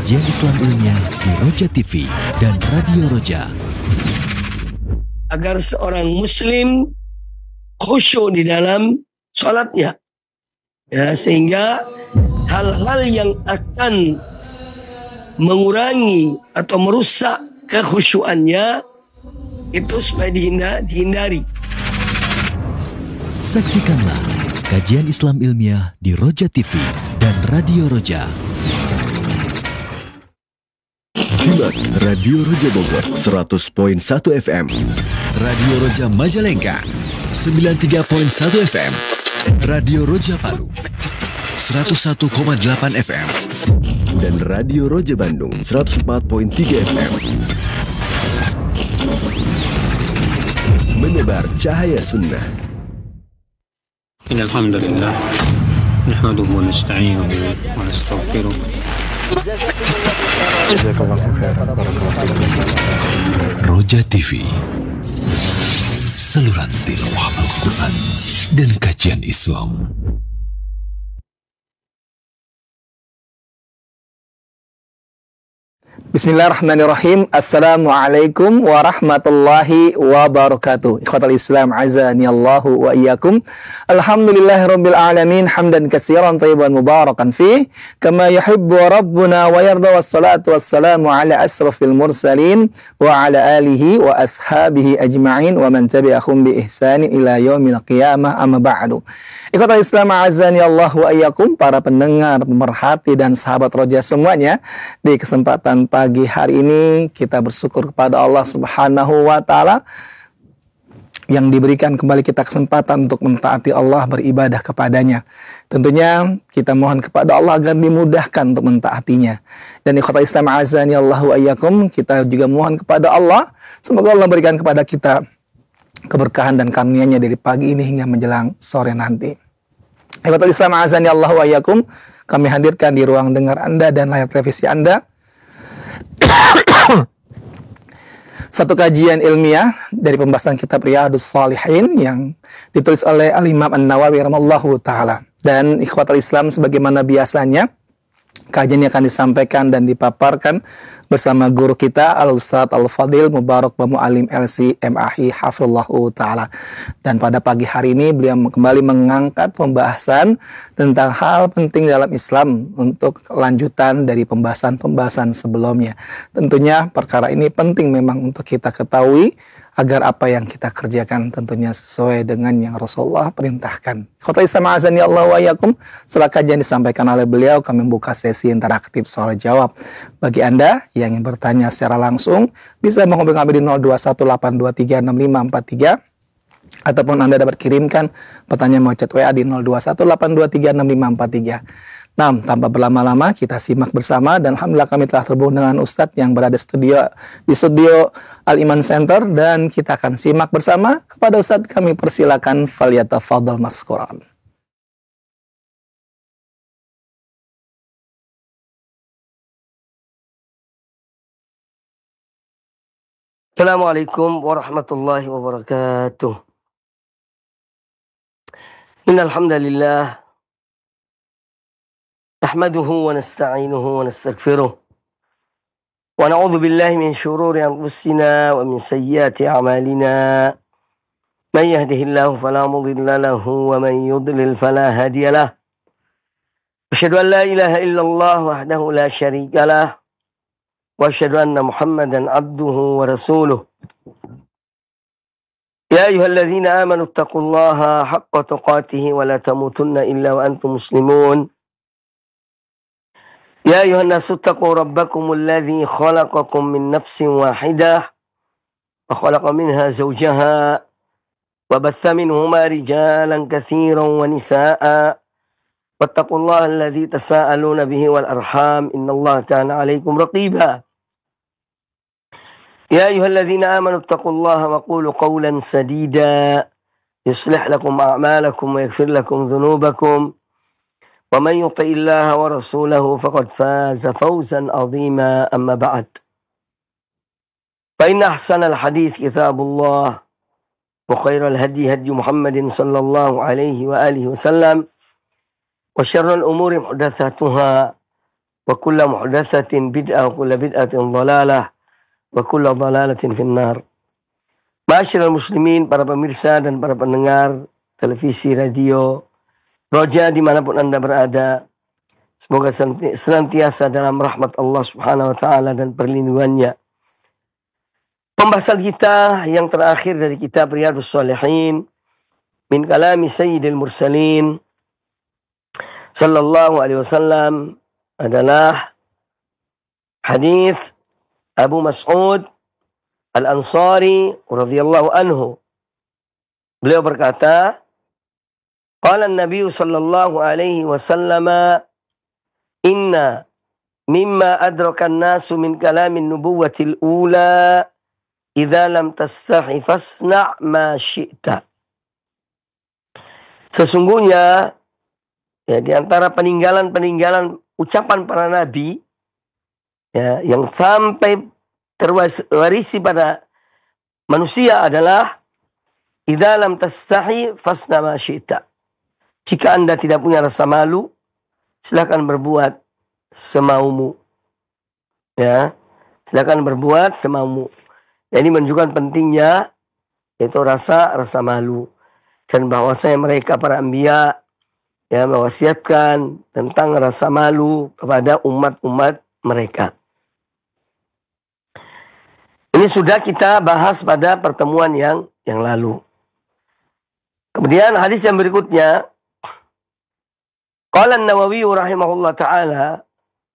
kajian Islam ilmiah di Roja TV dan Radio Roja. Agar seorang muslim khusyuk di dalam sholatnya, ya, sehingga hal-hal yang akan mengurangi atau merusak kekhusyuannya itu supaya dihindari. Saksikanlah kajian Islam ilmiah di Roja TV dan Radio Roja. Simak Radio Roja Bogor 100.1 FM, Radio Roja Majalengka 93.1 FM, Radio Roja Palu 101,8 FM, dan Radio Roja Bandung 104.3 FM. Menebar cahaya sunnah. Alhamdulillah, nahmaduhu wa nasta'inuhu wa nastaghfiruh. Roja TV, saluran tilawah Al-Quran dan kajian Islam. Bismillahirrahmanirrahim. Assalamualaikum warahmatullahi wabarakatuh. Ikhwatal Islam azani Allahu wa iyyakum. Alhamdulillahirabbil alamin hamdan katsiran thayyiban mubarakan fi kama yuhibbu rabbuna wa yarda, wassalatu wassalamu ala asrafil mursalin wa ala alihi wa ashabihi ajma'in wa man tabi'ahum bi ihsanin ila yaumil qiyamah, amma ba'du. Ikhwatal Islam azani Allahu wa iyyakum, para pendengar, pemerhati dan sahabat Roja semuanya, di kesempatan pagi hari ini kita bersyukur kepada Allah Subhanahu wa taala yang diberikan kembali kita kesempatan untuk mentaati Allah, beribadah kepadanya. Tentunya kita mohon kepada Allah agar dimudahkan untuk mentaatinya. Dan ikhwatal Islam azani Allahu wa iyyakum, kita juga mohon kepada Allah semoga Allah berikan kepada kita keberkahan dan karunia-Nya dari pagi ini hingga menjelang sore nanti. Ikhwatal Islam azani Allahu wa iyyakum, kami hadirkan di ruang dengar Anda dan layar televisi Anda satu kajian ilmiah dari pembahasan kitab Riyadhus Shalihin yang ditulis oleh Al-Imam An-Nawawi rahimallahu taala. Dan ikhwatal Islam, sebagaimana biasanya kajian ini akan disampaikan dan dipaparkan bersama guru kita Al-Ustadz Al-Fadil Mubarak Bamu'alim LC MAhi hafizallahu ta'ala. Dan pada pagi hari ini beliau kembali mengangkat pembahasan tentang hal penting dalam Islam untuk lanjutan dari pembahasan-pembahasan sebelumnya. Tentunya perkara ini penting memang untuk kita ketahui agar apa yang kita kerjakan tentunya sesuai dengan yang Rasulullah perintahkan. Ikhwatal Islam azani Allah wa iyyakum, setelah kajian disampaikan oleh beliau, kami membuka sesi interaktif soal jawab. Bagi Anda yang ingin bertanya secara langsung, bisa menghubungi kami di 0218236543, ataupun Anda dapat kirimkan pertanyaan melalui chat WA di 0218236543. Nah, tanpa berlama-lama kita simak bersama, dan alhamdulillah kami telah terhubung dengan Ustadz yang berada di studio Al-Iman Center, dan kita akan simak bersama. Kepada Ustadz kami persilakan, falyatafadhal maskuran. Assalamualaikum warahmatullahi wabarakatuh. Innal hamdalillah nahmaduhu wa nasta'inuhu wa nastaghfiruh wa na'udzu billahi min shururi anfusina wa min sayyiati a'malina. Man yahdihillahu fala mudilla lahu wa man yudlil fala hadiya lahu. Asyhadu an la ilaha illallah wahdahu la syarika lah wa asyhadu anna Muhammadan abduhu wa rasuluh. Ya ayyuhalladzina amanu taqullaha haqqa tuqatih wa la tamutunna illa wa antum muslimun. Ya ayuhan nasu taqu rabbakumul ladzi khalaqakum min nafsin wahidah wa khalaqa minha zawjaha wa batha minhuma rijalan katsiran wa nisaa'a wattaqullaha alladzi tasaaluna bihi wal arham innallaha kana 'alaikum raqiba. Ya ayyuhalladzina amanu taqullaha wa qulu qawlan sadida yuslih lakum a'malakum wa yaghfir lakum dhunubakum. ومن يطع الله ورسوله فقد فاز فوزا عظيما أما بعد فإن أحسن الحديث كتاب الله وخير الهدي هدي محمد صلى الله عليه وآله وسلم وشر الأمور محدثاتها wa kullu muhdatsatin bid'ah, wa kullu bid'atin dhalalah, wa kullu dhalalatin finnar. Ma'asyiral muslimin, para pemirsa dan para pendengar televisi, radio, Roja dimanapun Anda berada, semoga senantiasa dalam rahmat Allah Subhanahu wa Ta'ala dan perlindungannya. Pembahasan kita yang terakhir dari kitab Riyadhus Shalihin min kalami Sayyidil Mursalin sallallahu alaihi wasallam adalah hadis Abu Mas'ud Al-Ansari radhiyallahu anhu. Beliau berkata, qala an-nabiy sallallahu alaihi wasallam, inna mimma adraka an-nasu min kalamin nubuwwatil ula idza lam tastahi fasna' ma syi'ta. Sesungguhnya ya, di antara peninggalan ucapan para nabi ya, yang sampai terwarisi pada manusia adalah idza lam tastahi fasna ma syi'ta. Jika Anda tidak punya rasa malu, silakan berbuat semaumu. Ya, silakan berbuat semaumu. Ini menunjukkan pentingnya yaitu rasa malu, dan bahwasanya mereka para anbiya ya mewasiatkan tentang rasa malu kepada umat-umat mereka. Ini sudah kita bahas pada pertemuan yang lalu. Kemudian hadis yang berikutnya, qala an-Nawawi rahimahullah taala,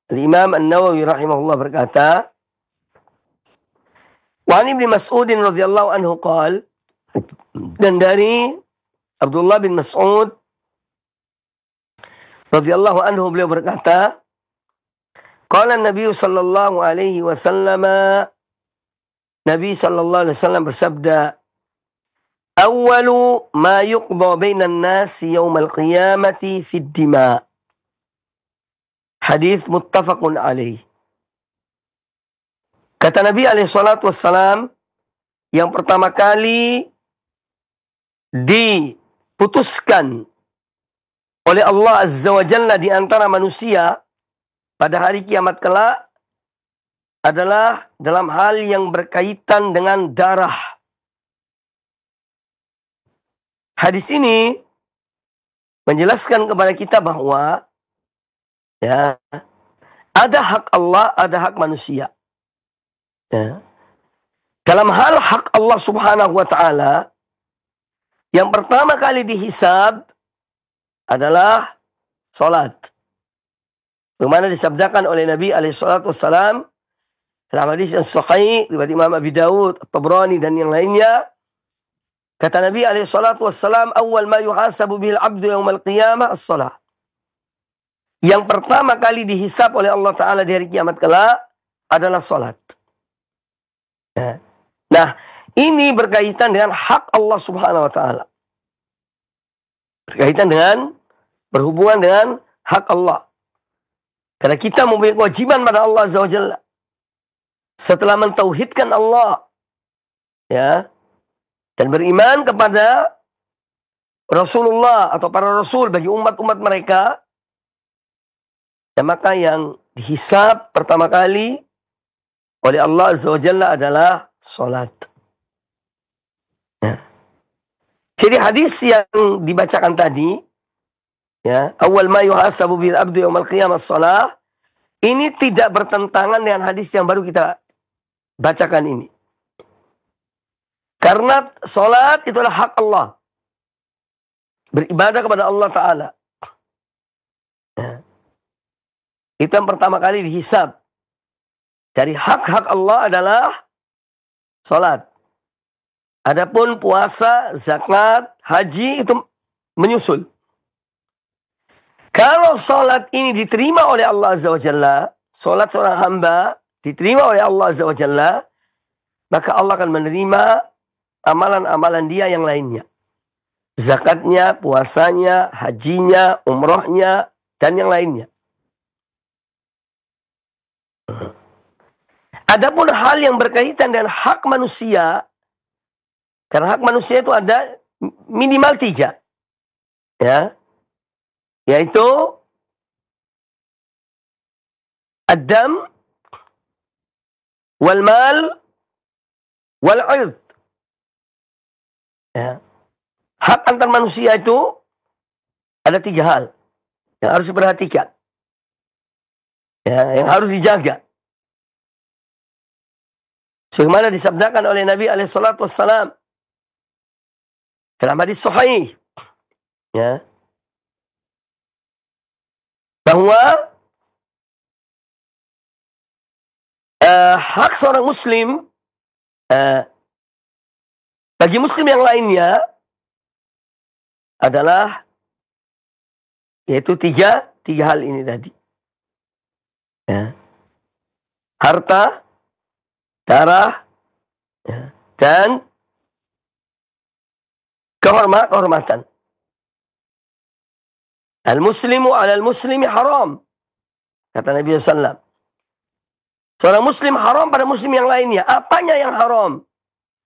Al-Imam An-Nawawi rahimahullah berkata, wa an Ibnu Mas'ud radhiyallahu anhu qala, dan dari Abdullah bin Mas'ud radhiyallahu anhu beliau berkata, qala Nabi sallallahu alaihi wasallam, Nabi sallallahu alaihi wasallam bersabda, awwalu ma yuqda bainan nasi yaumal qiyamati fid dima. Hadis muttafaqun alaih. Kata Nabi alaihi salatu wassalam, yang pertama kali diputuskan oleh Allah Azza wa Jalla di antara manusia pada hari kiamat kelak adalah dalam hal yang berkaitan dengan darah. Hadis ini menjelaskan kepada kita bahwa ya, ada hak Allah, ada hak manusia. Ya. Dalam hal hak Allah Subhanahu wa Ta'ala, yang pertama kali dihisab adalah salat. Bagaimana disabdakan oleh Nabi alaihi salatu wassalam dalam hadis yang sahih riwayat Imam Abi Dawud, At-Tabrani dan yang lainnya, kata Nabi alaihi salatu wassalam, awal ma yuhasabu bihil abdu yaumal qiyamah as-salah. Yang pertama kali dihisab oleh Allah Ta'ala di hari kiamat kelak adalah salat. Nah, ini berkaitan dengan hak Allah Subhanahu wa Ta'ala. Berkaitan dengan, berhubungan dengan hak Allah. Karena kita mempunyai kewajiban pada Allah Azza wa Jalla. Setelah mentauhidkan Allah, ya, dan beriman kepada Rasulullah atau para Rasul bagi umat-umat mereka, ya, maka yang dihisab pertama kali oleh Allah Azza wa Jalla adalah salat. Ya. Jadi hadis yang dibacakan tadi, ya, awal ma yuhasabu bil abdu yaumal qiyamah shalah, ini tidak bertentangan dengan hadis yang baru kita bacakan ini. Karena salat itulah hak Allah. Beribadah kepada Allah Ta'ala. Ya. Itu yang pertama kali dihisab. Dari hak-hak Allah adalah salat. Adapun puasa, zakat, haji itu menyusul. Kalau salat ini diterima oleh Allah Azza wa Jalla, salat seorang hamba diterima oleh Allah Azza wa Jalla, maka Allah akan menerima amalan-amalan dia yang lainnya. Zakatnya, puasanya, hajinya, umrohnya, dan yang lainnya. Adapun hal yang berkaitan dengan hak manusia, karena hak manusia itu ada minimal 3, ya, yaitu ad-dam wal mal wal 'ird. Ya. Hak antar manusia itu ada 3 hal yang harus diperhatikan. Ya, yang harus dijaga. Sebagaimana disabdakan oleh Nabi SAW dalam hadis sahih, ya, bahwa hak seorang muslim bagi muslim yang lainnya adalah yaitu tiga hal ini tadi. Ya. Harta, darah, ya, dan kehormatan. Al-muslimu 'alal muslimi haram. Kata Nabi SAW. Seorang muslim haram pada muslim yang lainnya. Apanya yang haram?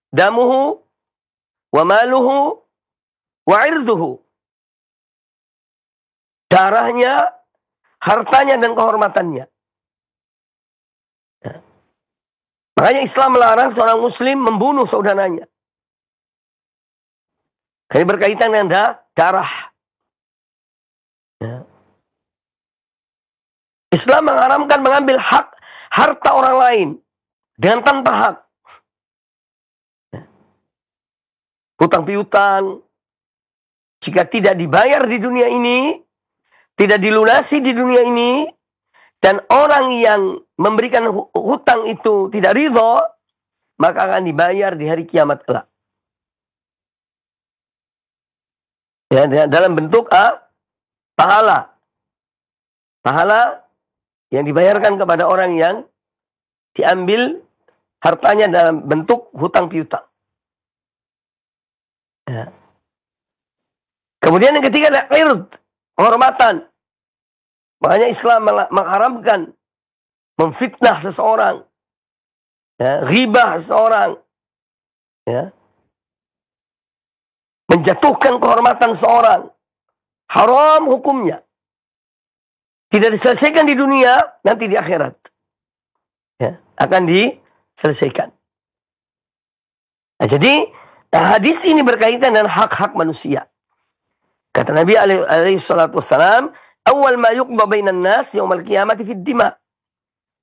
Damuhu, wa maluhu, wa irduhu. Darahnya, hartanya, dan kehormatannya. Ya. Makanya Islam melarang seorang muslim membunuh saudaranya. Karena berkaitan dengan darah. Ya. Islam mengharamkan mengambil hak harta orang lain dengan tanpa hak. Ya. Hutang piutang, jika tidak dibayar di dunia ini, tidak dilunasi di dunia ini, dan orang yang memberikan hutang itu tidak ridho, maka akan dibayar di hari kiamat kelak. Ya, dalam bentuk pahala. Pahala yang dibayarkan kepada orang yang diambil hartanya dalam bentuk hutang piutang. Ya. Kemudian yang ketiga adalah ird, kehormatan. Makanya Islam mengharamkan memfitnah seseorang, ya, ghibah seseorang, ya, menjatuhkan kehormatan seseorang. Haram hukumnya. Tidak diselesaikan di dunia, nanti di akhirat. Ya, akan diselesaikan. Nah, jadi hadis ini berkaitan dengan hak-hak manusia. Kata Nabi alaihi salatu wassalam, awal ma yuqda bainan nas yaumal qiyamati fid dima.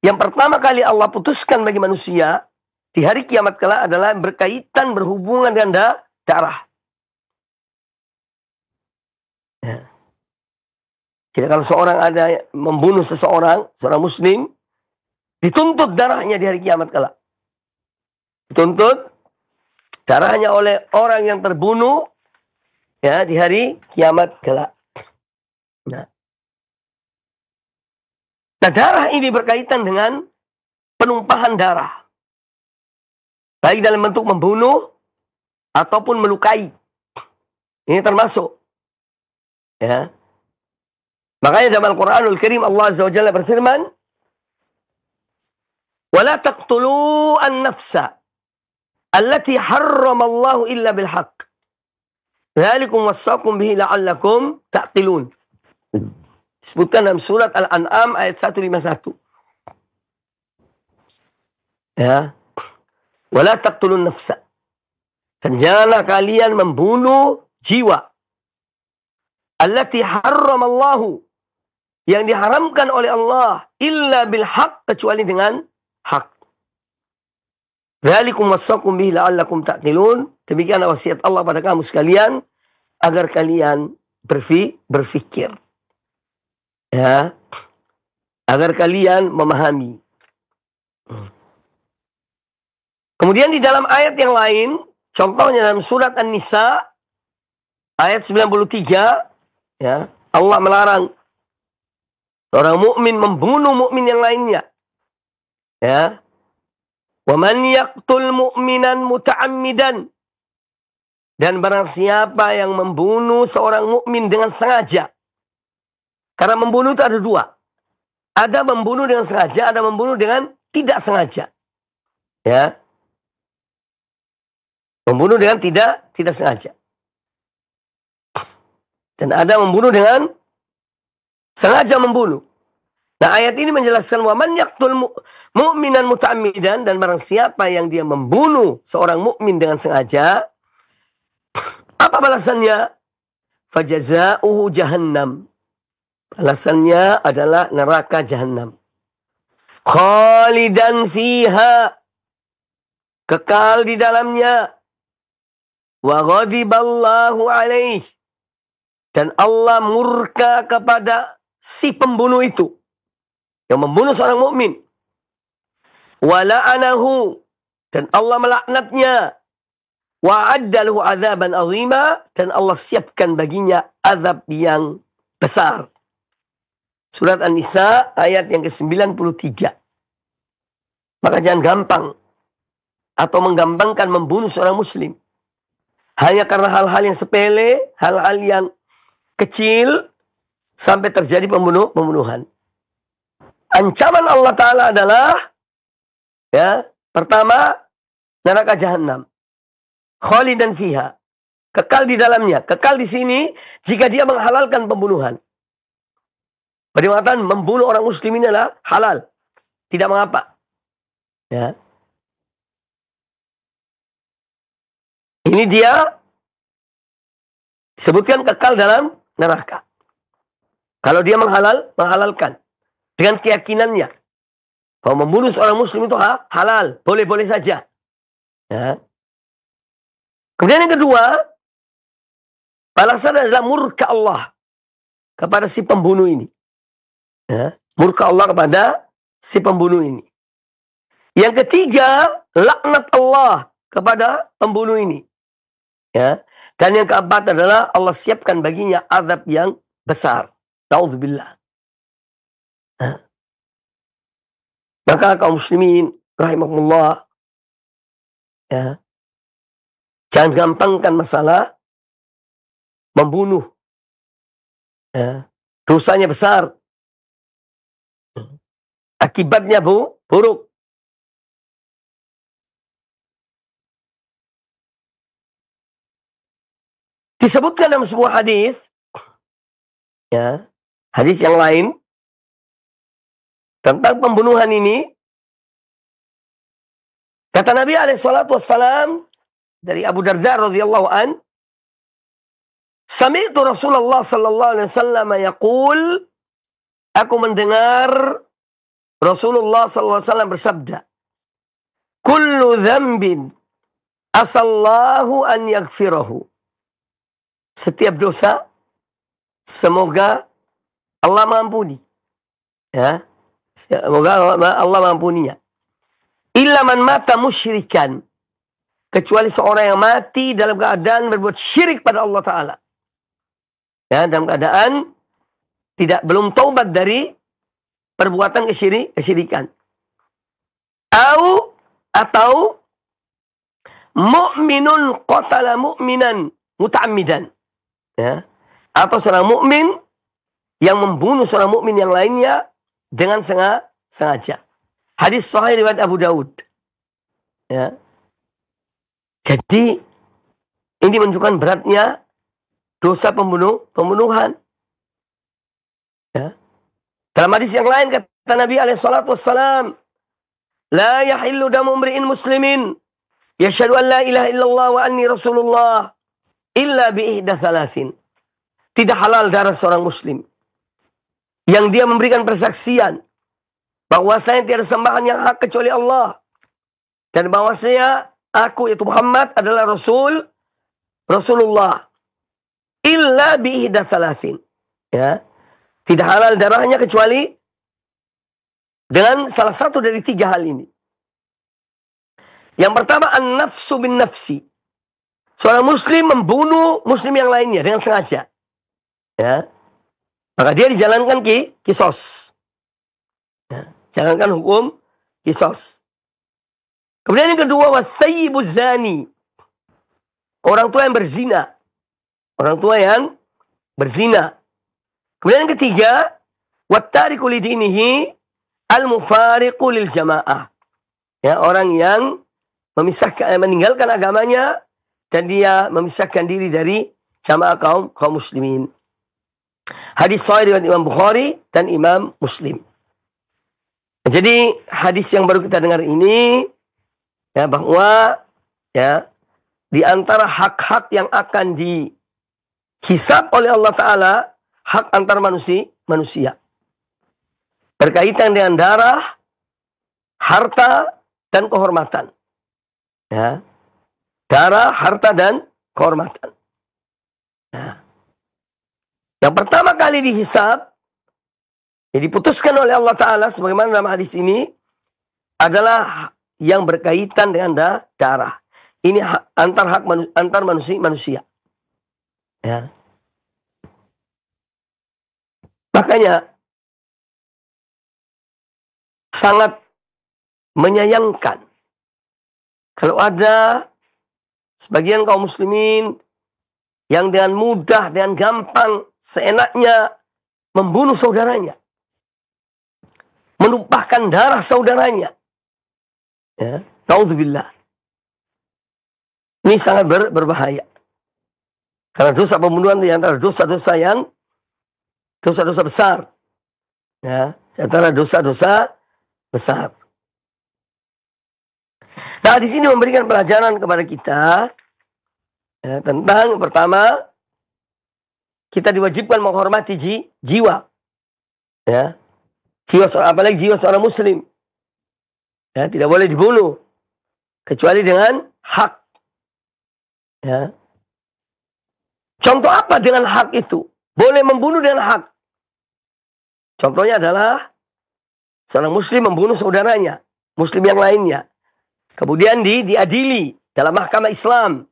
Yang pertama kali Allah putuskan bagi manusia di hari kiamat kelak adalah berkaitan berhubungan dengan darah. Ya. Jadi kalau seorang ada membunuh seseorang, seorang muslim, dituntut darahnya di hari kiamat kelak. Dituntut darahnya oleh orang yang terbunuh, ya, di hari kiamat kelak. Nah, darah ini berkaitan dengan penumpahan darah. Baik dalam bentuk membunuh ataupun melukai. Ini termasuk. Ya. Makanya dalam Al-Quranul Karim Allah Azza wa Jalla berfirman, وَلَا تَقْتُلُوا النَّفْسَ الَّتِي حَرَّمَ اللَّهُ إِلَّا بِالْحَقِّ ذَلِكُمْ وَصَّاكُمْ بِهِ لَعَلَّكُمْ تَعْقِلُونَ. Disebutkan dalam surat Al-An'am ayat 151. Ya. وَلَا تَقْتُلُوا النَّفْسَ. Dan janganlah kalian membunuh jiwa. Allati harramallahu, yang diharamkan oleh Allah, illa bil haq, kecuali dengan hak. Dzalikum wassakum bihi la'allakum ta'qilun. Demikian wasiat Allah pada kamu sekalian agar kalian berfikir. Ya. Agar kalian memahami. Kemudian di dalam ayat yang lain, contohnya dalam surat An-Nisa ayat 93, ya, Allah melarang orang mukmin membunuh mukmin yang lainnya. Ya. Wa man yaqtul mu'minan muta'ammidan. Dan barang siapa yang membunuh seorang mukmin dengan sengaja. Karena membunuh itu ada dua. Ada membunuh dengan sengaja, ada membunuh dengan tidak sengaja. Ya. Membunuh dengan tidak sengaja. Dan ada membunuh dengan sengaja membunuh. Nah, ayat ini menjelaskan wa man yaqtul mu'minan muta'ammidan, dan barang siapa yang dia membunuh seorang mukmin dengan sengaja, apa balasannya? Fajaza'uhu jahannam. Balasannya adalah neraka jahannam. Khalidan fiha. Kekal di dalamnya. Wa ghadiballahu alaih. Dan Allah murka kepada si pembunuh itu, yang membunuh seorang mukmin. Wa la'anahu, dan Allah melaknatnya. Wa addalahu azaban azima, dan Allah siapkan baginya azab yang besar. Surat An-Nisa ayat yang ke-93. Maka jangan gampang atau menggampangkan membunuh seorang muslim hanya karena hal-hal yang sepele, hal-hal yang kecil, sampai terjadi pembunuhan. Ancaman Allah Ta'ala adalah, ya, pertama, neraka jahanam. Khalidan fiha. Kekal di dalamnya. Kekal di sini jika dia menghalalkan pembunuhan. Pada mengatakan membunuh orang muslim ini adalah halal. Tidak mengapa. Ya. Ini dia disebutkan kekal dalam neraka. Kalau dia menghalalkan dengan keyakinannya bahwa membunuh seorang muslim itu halal, boleh-boleh saja. Ya. Kemudian yang kedua, balasan adalah murka Allah kepada si pembunuh ini. Ya. Murka Allah kepada si pembunuh ini. Yang ketiga, laknat Allah kepada pembunuh ini. Ya. Dan yang keempat adalah Allah siapkan baginya azab yang besar. Na'udzubillah. Maka kaum muslimin rahimahumullah, ya, jangan gampangkan masalah membunuh. Ya. Dosanya besar. Akibatnya buruk. Disebutkan dalam sebuah hadis, ya, hadis yang lain tentang pembunuhan ini. Kata Nabi alaihissalam dari Abu Darda radhiyallahu an, sami'tu Rasulullah sallallahu alaihi wasallam yaqul, aku mendengar Rasulullah sallallahu alaihi wasallam bersabda, kullu dzambin asallahu an yaghfirahu. Setiap dosa semoga Allah mengampuni. Ya. Semoga Allah mengampuninya. Illa man mata musyrikan, kecuali seorang yang mati dalam keadaan berbuat syirik pada Allah Ta'ala. Ya, dalam keadaan belum taubat dari perbuatan kesyirikan. Atau mu'minun qatala mu'minan muta'ammidan. Ya. Atau seorang mukmin yang membunuh seorang mukmin yang lainnya dengan sengaja. Hadis sahih riwayat Abu Daud. Ya. Jadi ini menunjukkan beratnya dosa pembunuhan. Ya. Dalam hadis yang lain kata Nabi alaihissalam, la yahillu damu imri'in muslimin yashhadu an la ilaha illallah wa anni rasulullah illa bi ihda thalathin. Tidak halal darah seorang muslim yang dia memberikan persaksian bahwasanya tiada sembahan yang hak kecuali Allah, dan bahwasanya aku yaitu Muhammad adalah Rasulullah, illa bi ihda thalathin. Ya. Tidak halal darahnya kecuali dengan salah satu dari tiga hal ini. Yang pertama, an-nafsu bin nafsi. Seorang muslim membunuh muslim yang lainnya dengan sengaja. Ya. Maka dia dijalankan kisos. Ya. Jalankan hukum kisos. Kemudian yang kedua, wathayyibuz zani. Orang tua yang berzina. Orang tua yang berzina. Kemudian yang ketiga, wattariku lidinihi al-mufariqu lil jamaah. Ya, orang yang meninggalkan agamanya dan dia memisahkan diri dari jamaah kaum muslimin. Hadis sahih riwayat Imam Bukhari dan Imam Muslim. Jadi hadis yang baru kita dengar ini ya, bahwa ya di antara hak-hak yang akan dihisab oleh Allah Ta'ala, hak antar manusia. Berkaitan dengan darah, harta, dan kehormatan. Ya. Darah, harta, dan kehormatan. Nah. Yang pertama kali dihisab, yang diputuskan oleh Allah Ta'ala, sebagaimana dalam hadis ini, adalah yang berkaitan dengan darah. Ini antar manusia. Ya. Makanya sangat menyayangkan kalau ada sebagian kaum muslimin yang dengan mudah, dengan gampang, seenaknya membunuh saudaranya, menumpahkan darah saudaranya. Ya, naudzubillah. Ini sangat berbahaya. Karena dosa pembunuhan itu antara dosa-dosa besar. Ya, antara dosa-dosa besar. Nah, di sini memberikan pelajaran kepada kita ya, tentang pertama, kita diwajibkan menghormati jiwa. Ya. Apalagi jiwa seorang muslim. Ya, tidak boleh dibunuh kecuali dengan hak. Ya. Contoh apa dengan hak itu? Boleh membunuh dengan hak. Contohnya adalah seorang muslim membunuh saudaranya, muslim yang lainnya. Kemudian diadili dalam mahkamah Islam.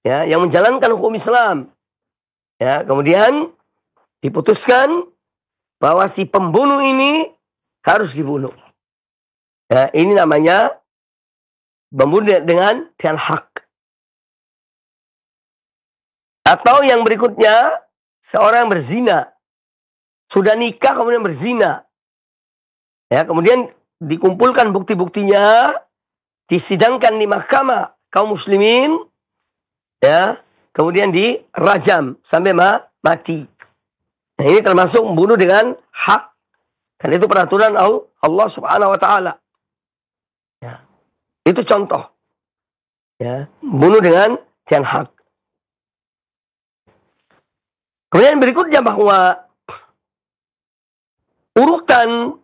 Ya, yang menjalankan hukum Islam. Ya, kemudian diputuskan bahwa si pembunuh ini harus dibunuh. Ya, ini namanya membunuh dengan hak. Atau yang berikutnya, seorang berzina. Sudah nikah kemudian berzina. Ya, kemudian dikumpulkan bukti-buktinya, disidangkan di mahkamah kaum muslimin, ya, kemudian dirajam sampai mati. Nah, ini termasuk membunuh dengan hak. Karena itu peraturan Allah Subhanahu wa Ta'ala. Ya. Itu contoh. Ya, membunuh dengan hak. Kemudian berikutnya bahwa urutan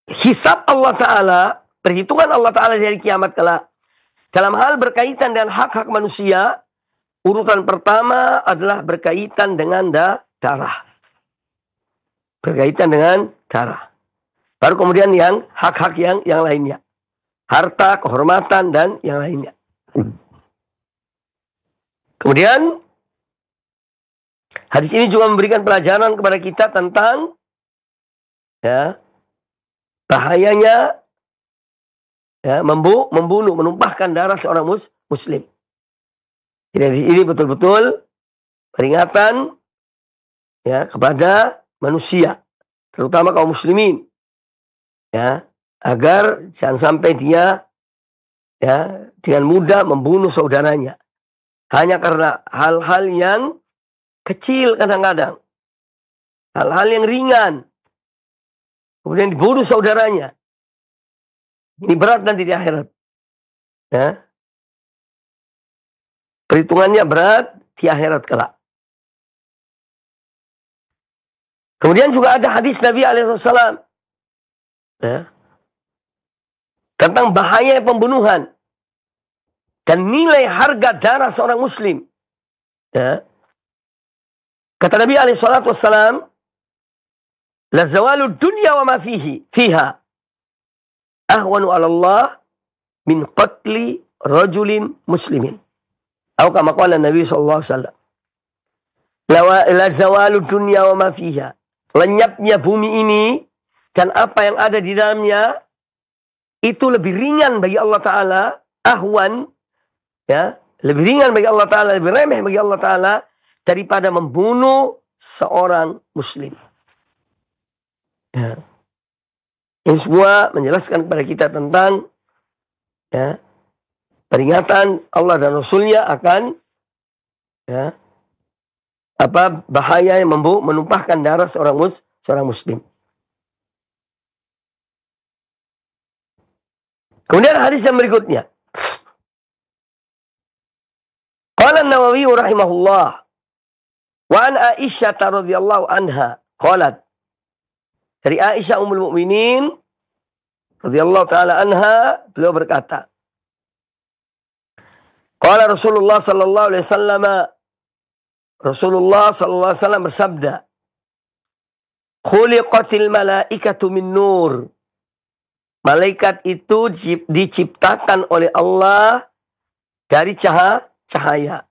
hisab Allah Ta'ala, perhitungan Allah Ta'ala dari kiamat kelak, dalam hal berkaitan dengan hak-hak manusia, urutan pertama adalah berkaitan dengan darah. Berkaitan dengan darah. Baru kemudian yang hak-hak yang lainnya. Harta, kehormatan, dan yang lainnya. Kemudian hadis ini juga memberikan pelajaran kepada kita tentang ya, bahayanya ya, membunuh, menumpahkan darah seorang muslim. Jadi ini betul-betul peringatan ya, kepada manusia, terutama kaum muslimin, ya, agar jangan sampai dia ya, dengan mudah membunuh saudaranya hanya karena hal-hal yang kecil kadang-kadang. Hal-hal yang ringan. Kemudian dibunuh saudaranya. Ini berat nanti di akhirat. Ya. Perhitungannya berat di akhirat kelak. Kemudian juga ada hadis Nabi SAW. Ya. Tentang bahaya pembunuhan. Dan nilai harga darah seorang muslim. Ya. Kata Nabi SAW, la zawalu dunya wa ma fiha ahwanu 'ala Allah min qatli rajulin muslimin. Atau kama qala Nabi sallallahu alaihi wasallam. La zawalu dunya wa ma fiha. Lenyapnya bumi ini dan apa yang ada di dalamnya itu lebih ringan bagi Allah Ta'ala, ahwan, ya, lebih ringan bagi Allah Ta'ala, lebih remeh bagi Allah Ta'ala daripada membunuh seorang muslim. Ya. Ini semua menjelaskan kepada kita tentang ya, peringatan Allah dan Rasulnya akan ya, apa bahaya yang menumpahkan darah seorang muslim. Kemudian hadis yang berikutnya. Qala An-Nawawi rahimahullah wa an Aisyah radhiyallahu anha qalat, dari Aisyah ummul mukminin radhiyallahu taala anha, beliau berkata, qala Rasulullah sallallahu alaihi wasallam, Rasulullah sallallahu alaihi wasallam bersabda, khuliqatil malaikatu min nur. Malaikat itu diciptakan oleh Allah dari cahaya.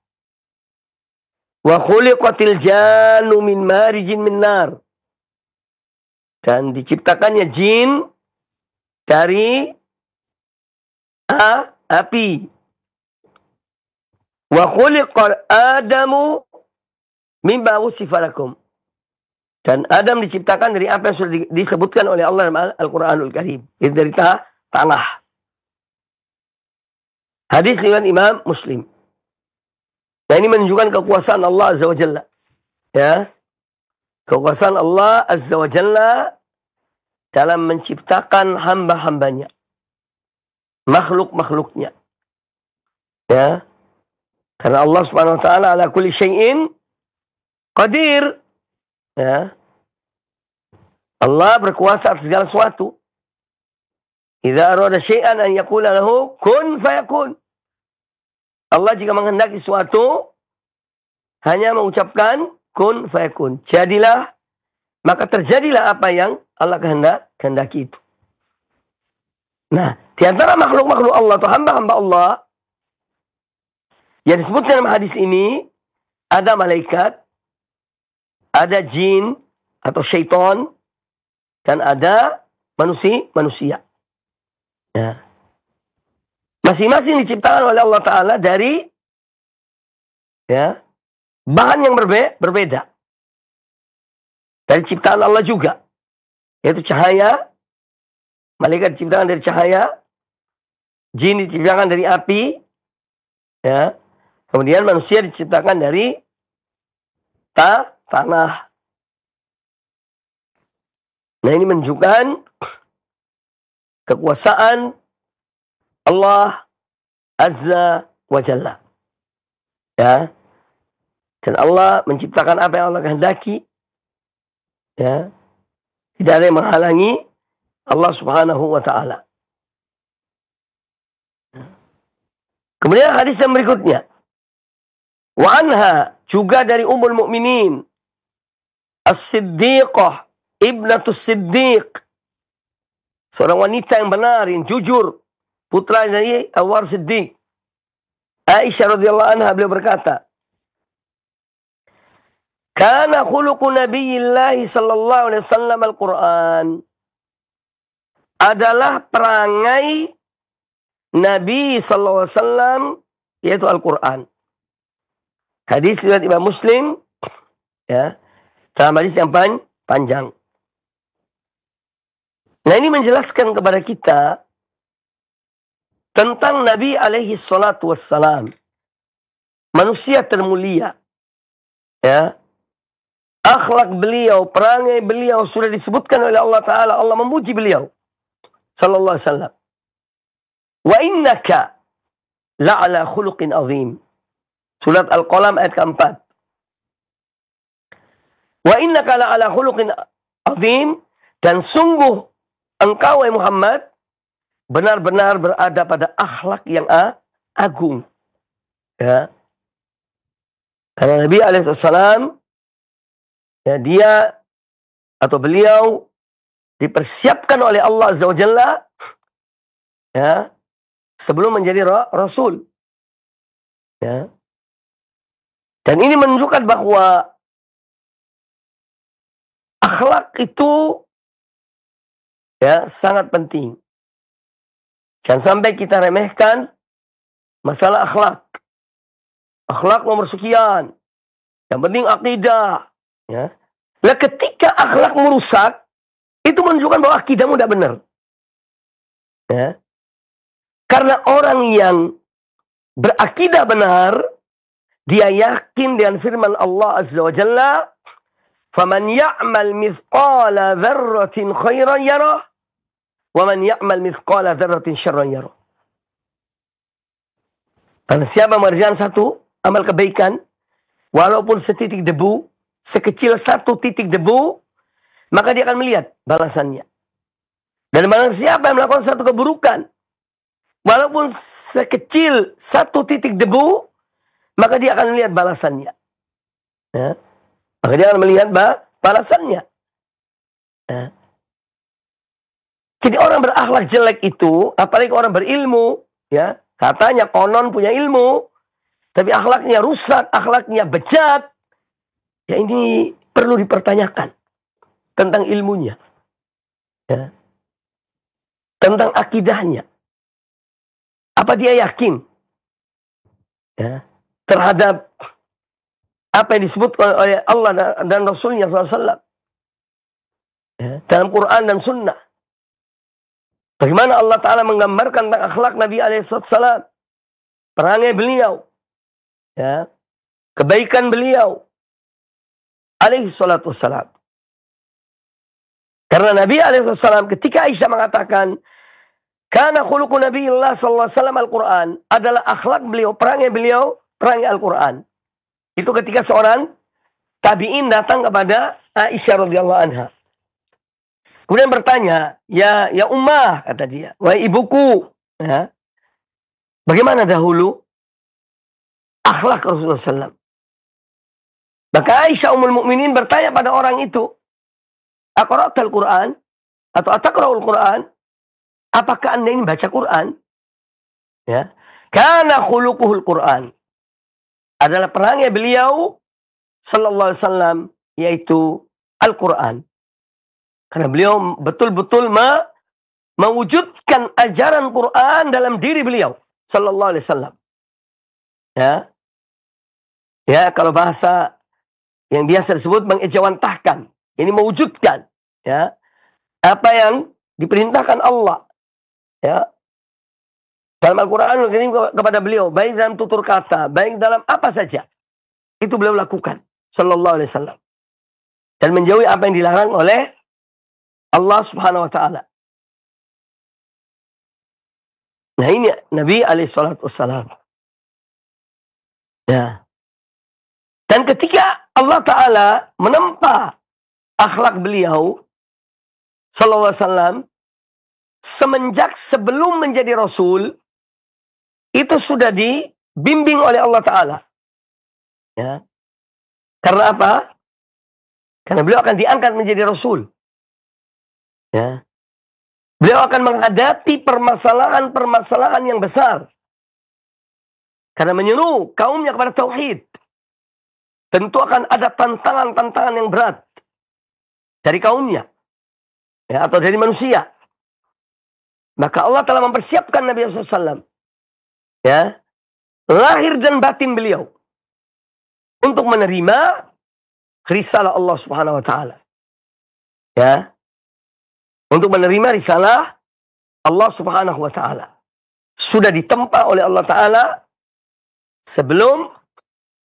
Wa khuliqatil jannu min marijin min nar. Dan diciptakannya jin dari api. Wa khuliqa Adamu mimma wusifa lakum. Dan Adam diciptakan dari apa yang sudah disebutkan oleh Allah dalam Al-Quranul Karim. Itu dari tanah. Hadis riwayat Imam Muslim. Nah, ini menunjukkan kekuasaan Allah Azza wa Jalla. Ya. Kekuasaan Allah Azza wa Jalla dalam menciptakan hamba-hambanya. Makhluk-makhluknya. Ya. Karena Allah Subhanahu wa taala ala kulli syai'in qadir. Ya. Allah berkuasa atas segala sesuatu. Idza arada syai'an an yaqula lahu kun fayakun. Allah jika menghendaki sesuatu hanya mengucapkan kun fayakun. Jadilah, maka terjadilah apa yang Allah kehendaki itu. Nah, di antara makhluk-makhluk Allah atau hamba-hamba Allah yang disebutkan dalam hadis ini, ada malaikat, ada jin atau syaitan, dan ada manusia. Ya. Masing-masing diciptakan oleh Allah Ta'ala dari bahan yang berbeda. Dari ciptaan Allah juga. Yaitu cahaya. Malaikat diciptakan dari cahaya. Jin diciptakan dari api. Ya. Kemudian manusia diciptakan dari tanah. Nah, ini menunjukkan kekuasaan Allah Azza wa Jalla. Ya. Dan Allah menciptakan apa yang Allah kehendaki. Ya. Tidak ada yang menghalangi Allah Subhanahu wa taala. Kemudian hadis yang berikutnya. Wa anha, juga dari Ummul Mukminin As-Siddiqah Ibnatus Siddiq, seorang wanita yang benar, yang jujur, putra dari Abu Bakar Siddiq. Aisyah radhiyallahu anha, beliau berkata, kana khuluqu Nabiyillahi sallallahu alaihi wasallam Al-Quran. Adalah perangai Nabi sallallahu alaihi wasallam, yaitu Al-Quran. Hadis riwayat Imam Muslim, ya, dalam hadis yang panjang. Nah, ini menjelaskan kepada kita tentang Nabi alaihi salatu wassalam, manusia termulia. Ya. Akhlak beliau, perangai beliau sudah disebutkan oleh Allah Ta'ala. Allah memuji beliau sallallahu alaihi wasallam. Wa innaka la'ala khuluqin azim. Surat Al-Qalam ayat keempat. Wa innaka la'ala khuluqin azim, dan sungguh engkau, wahai Muhammad, benar-benar berada pada akhlak yang agung. Ya. Karena Nabi alaihissalam, ya, dia atau beliau dipersiapkan oleh Allah Azza wa Jalla, ya, sebelum menjadi Rasul. Ya. Dan ini menunjukkan bahwa akhlak itu, ya, sangat penting. Jangan sampai kita remehkan masalah akhlak. Akhlak nomor sekian. Yang penting akidah. Ya. Nah, ketika akhlak merusak, itu menunjukkan bahwa akidahmu tidak benar. Ya. Karena orang yang berakidah benar, dia yakin dengan firman Allah Azza wa Jalla, "Faman ya'mal mithqala dzarratin khairan yarah, Wa man ya'mal mithqala dzarratin syarran yarah. Karena siapa mengerjakan satu amal kebaikan, walaupun setitik debu, sekecil satu titik debu, maka dia akan melihat balasannya. Dan barang siapa yang melakukan satu keburukan, walaupun sekecil satu titik debu, maka dia akan melihat balasannya. Ya. Maka dia akan melihat balasannya. Ya. Jadi orang berakhlak jelek itu, apalagi orang berilmu, ya, katanya konon punya ilmu, tapi akhlaknya rusak, akhlaknya bejat. Ya ini perlu dipertanyakan tentang ilmunya. Ya. Tentang akidahnya. Apa dia yakin ya, terhadap apa yang disebut oleh Allah dan Rasulnya SAW. Ya, dalam Quran dan Sunnah. Bagaimana Allah Ta'ala menggambarkan tentang akhlak Nabi SAW. Perangai beliau. Ya, kebaikan beliau. Alaihissalam. Karena Nabi SAW ketika Aisyah mengatakan, karena khuluqu Nabiullah SAW Al-Quran, adalah akhlak beliau, perangai Al-Quran. Itu ketika seorang tabi'in datang kepada Aisyah radhiyallahu anha. Kemudian bertanya, ya ummah, kata dia, wahai ibuku, ya, bagaimana dahulu akhlak Rasulullah SAW? Maka Aisyah Ummul Mukminin bertanya pada orang itu, aqra'tal Quran atau ataqra'ul Quran? Apakah Anda ini baca Quran? Ya. Kana khuluquhul Quran. Adalah perangai beliau sallallahu alaihi wasallam, yaitu Al-Quran. Karena beliau betul-betul mewujudkan ajaran Quran dalam diri beliau sallallahu alaihi wasallam. Ya. Ya, kalau bahasa yang biasa disebut mengejawantahkan, ini mewujudkan, ya, apa yang diperintahkan Allah, ya, dalam Al-Quran kepada beliau, baik dalam tutur kata, baik dalam apa saja, itu beliau lakukan sallallahu alaihi wasallam, dan menjauhi apa yang dilarang oleh Allah Subhanahu wa taala. Nah, ini Nabi alaihi salatu wassalam. Ya. Dan ketika Allah Ta'ala menempa akhlak beliau sallallahu alaihi wasallam semenjak sebelum menjadi Rasul, itu sudah dibimbing oleh Allah Ta'ala. Ya. Karena apa? Karena beliau akan diangkat menjadi Rasul. Ya. Beliau akan menghadapi permasalahan-permasalahan yang besar. Karena menyeru kaumnya kepada tauhid. Tentu akan ada tantangan-tantangan yang berat dari kaumnya, ya, atau dari manusia. Maka Allah telah mempersiapkan Nabi SAW, ya, lahir dan batin beliau untuk menerima risalah Allah Subhanahu wa taala. Ya. Untuk menerima risalah Allah Subhanahu wa taala. Sudah ditempa oleh Allah Ta'ala sebelum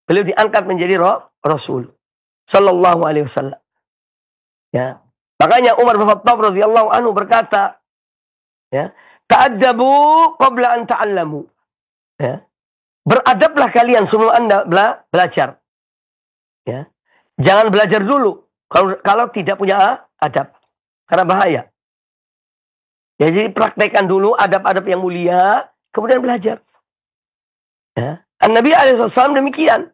beliau diangkat menjadi Rasul sallallahu alaihi wasallam. Ya. Makanya Umar bin Khattab radhiyallahu anhu berkata, ya, ta'addabu qabla an ta'allamu. Ya. Beradablah kalian sebelum Anda belajar. Ya. Jangan belajar dulu kalau tidak punya adab. Karena bahaya. Ya, jadi praktekkan dulu adab-adab yang mulia, kemudian belajar. Ya. Nabi SAW demikian.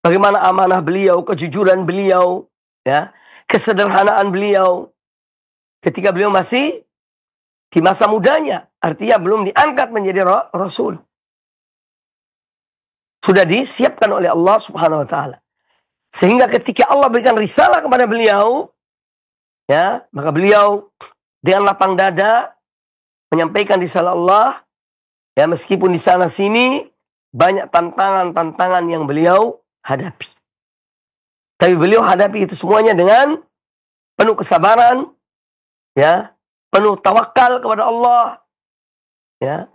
Bagaimana amanah beliau, kejujuran beliau, ya, kesederhanaan beliau ketika beliau masih di masa mudanya, artinya belum diangkat menjadi Rasul. Sudah disiapkan oleh Allah Subhanahu wa taala. Sehingga ketika Allah berikan risalah kepada beliau, ya, maka beliau dengan lapang dada menyampaikan risalah Allah, ya, meskipun di sana sini banyak tantangan-tantangan yang beliau hadapi. Tapi beliau hadapi itu semuanya dengan penuh kesabaran, ya, penuh tawakal kepada Allah, ya.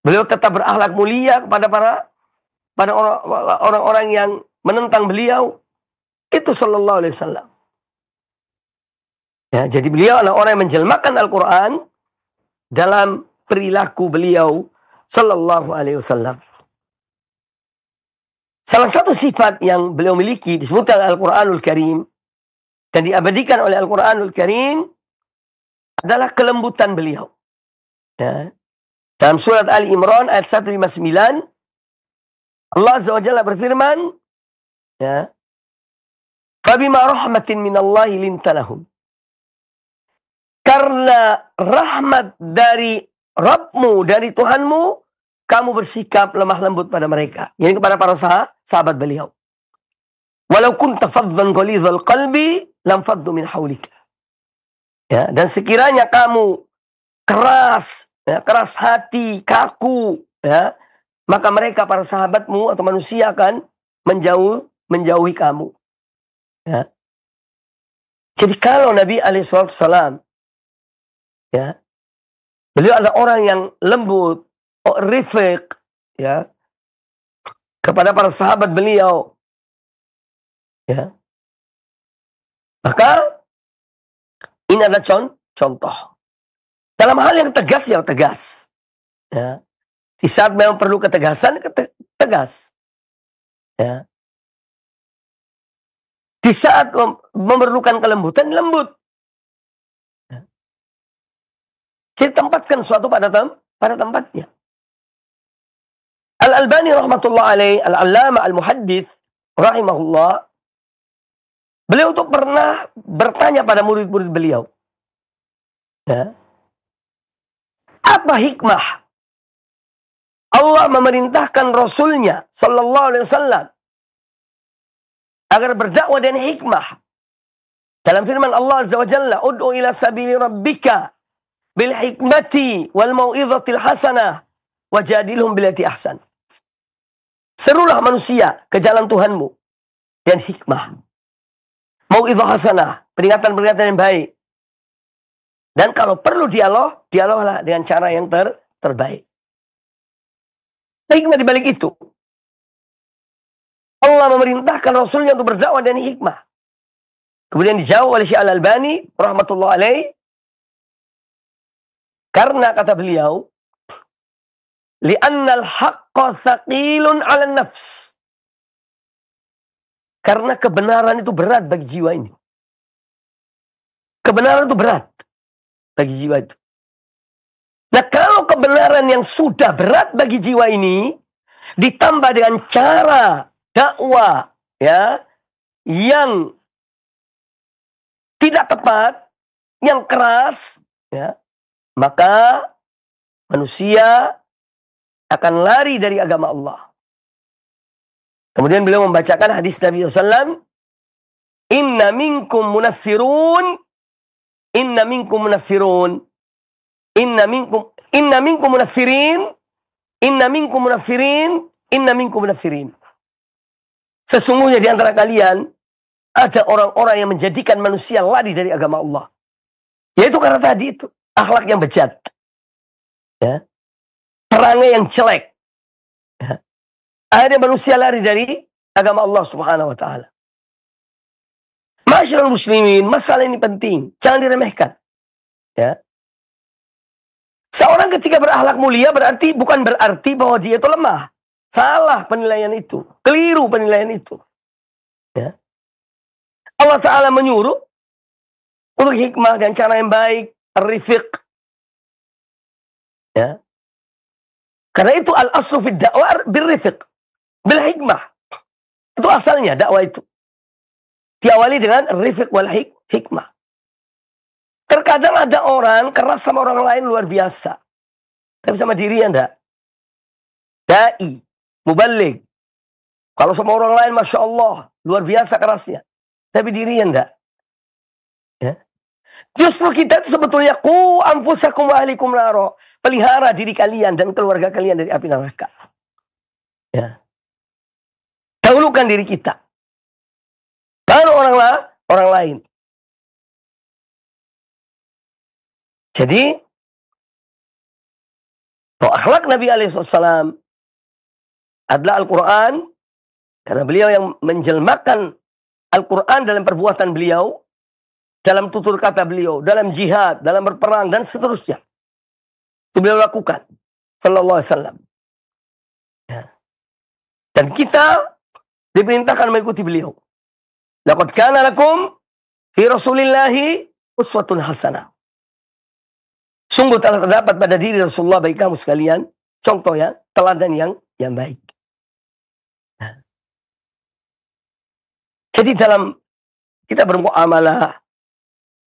Beliau tetap berakhlak mulia kepada orang-orang yang menentang beliau. Itu sallallahu alaihi wasallam. Ya, jadi beliau adalah orang yang menjelmakan Al-Quran dalam perilaku beliau sallallahu alaihi wasallam. Salah satu sifat yang beliau miliki disebutkan Al-Quranul Karim dan diabadikan oleh Al-Quranul Karim adalah kelembutan beliau. Ya. Dalam surat Ali Imran ayat 159, Allah Azza wa Jalla berfirman, ya, "Fabima rahmatin minallahi linta lahum." Karena rahmat dari Rabbmu, dari Tuhanmu, kamu bersikap lemah lembut pada mereka. Ini kepada para sahabat beliau. Walau kunta faddan ghalidhal qalbi lam faddu min hawlika. Ya, dan sekiranya kamu keras, ya, keras hati, kaku, ya, maka mereka para sahabatmu atau manusia akan menjauhi kamu. Ya. Jadi kalau Nabi alaihissalam, ya, beliau adalah orang yang lembut, rifiq, ya, kepada para sahabat beliau, ya, maka ini adalah contoh dalam hal yang tegas, ya, di saat memang perlu ketegasan, tegas, ya, di saat memerlukan kelembutan, lembut, ya. Jadi tempatkan suatu pada tempatnya. Al-Albani rahmatullah alaih, Al-Allama Al-Muhaddith rahimahullah, beliau tuh pernah bertanya pada murid-murid beliau, ya, apa hikmah Allah memerintahkan Rasulnya sallallahu alaihi wasallam agar berdakwah dengan hikmah? Dalam firman Allah Azza wa Jalla, "Ud'u ila sabili rabbika bil hikmati wal mau'izatil hasanah wajadilhum billati ahsan." Serulah manusia ke jalan Tuhanmu dan hikmah, mau'izah hasanah, peringatan-peringatan yang baik. Dan kalau perlu dialoglah dengan cara yang terbaik. Hikmah di balik itu, Allah memerintahkan Rasulnya untuk berdakwah dengan hikmah. Kemudian dijawab oleh Syekh Al-Albani rahmatullah alaih, karena kata beliau, li'annal haqqa thaqilun 'alan nafs. Karena kebenaran itu berat bagi jiwa ini. Kebenaran itu berat bagi jiwa itu. Nah, kalau kebenaran yang sudah berat bagi jiwa ini ditambah dengan cara dakwah, ya, yang tidak tepat, yang keras, ya, maka manusia akan lari dari agama Allah. Kemudian beliau membacakan hadis Nabi SAW, "Inna minkum munaffirun, inna minkum munaffirin, inna minkum munaffirin." Sesungguhnya di antara kalian ada orang-orang yang menjadikan manusia lari dari agama Allah. Yaitu karena tadi itu, akhlak yang bejat, ya, perangai yang jelek, ya. Akhirnya manusia lari dari agama Allah Subhanahu wa taala. Masyaallah muslimin, masalah ini penting, jangan diremehkan. Ya. Seorang ketika berakhlak mulia bukan berarti bahwa dia itu lemah. Salah penilaian itu, keliru penilaian itu. Ya. Allah Ta'ala menyuruh untuk hikmah dan cara yang baik, rifiq. Ya. Karena itu al-aslu fid dakwah bil-rifiq, bil-hikmah. Itu asalnya dakwah itu. Diawali dengan rifiq wal hikmah. Terkadang ada orang keras sama orang lain luar biasa. Tapi sama diri enggak. Dai, muballigh. Kalau sama orang lain, Masya Allah, luar biasa kerasnya. Tapi diri enggak. Ya. Justru kita itu sebetulnya, ku anfusakum wa ahlikum naro. Pelihara diri kalian dan keluarga kalian dari api neraka. Ya. Dahulukan diri kita. Baru orang lain. Jadi, akhlak Nabi alaihissalam adalah Al-Quran. Karena beliau yang menjelmakan Al-Quran dalam perbuatan beliau, dalam tutur kata beliau, dalam jihad, dalam berperang, dan seterusnya. Itu beliau lakukan. Sallallahu alaihi wasallam. Ya. Dan kita diperintahkan mengikuti beliau. Laqad kana lakum fi Rasulillahi uswatun hasanah. Sungguh telah terdapat pada diri Rasulullah bagi kamu sekalian contoh ya, teladan yang baik. Nah. Jadi dalam kita bermuamalah,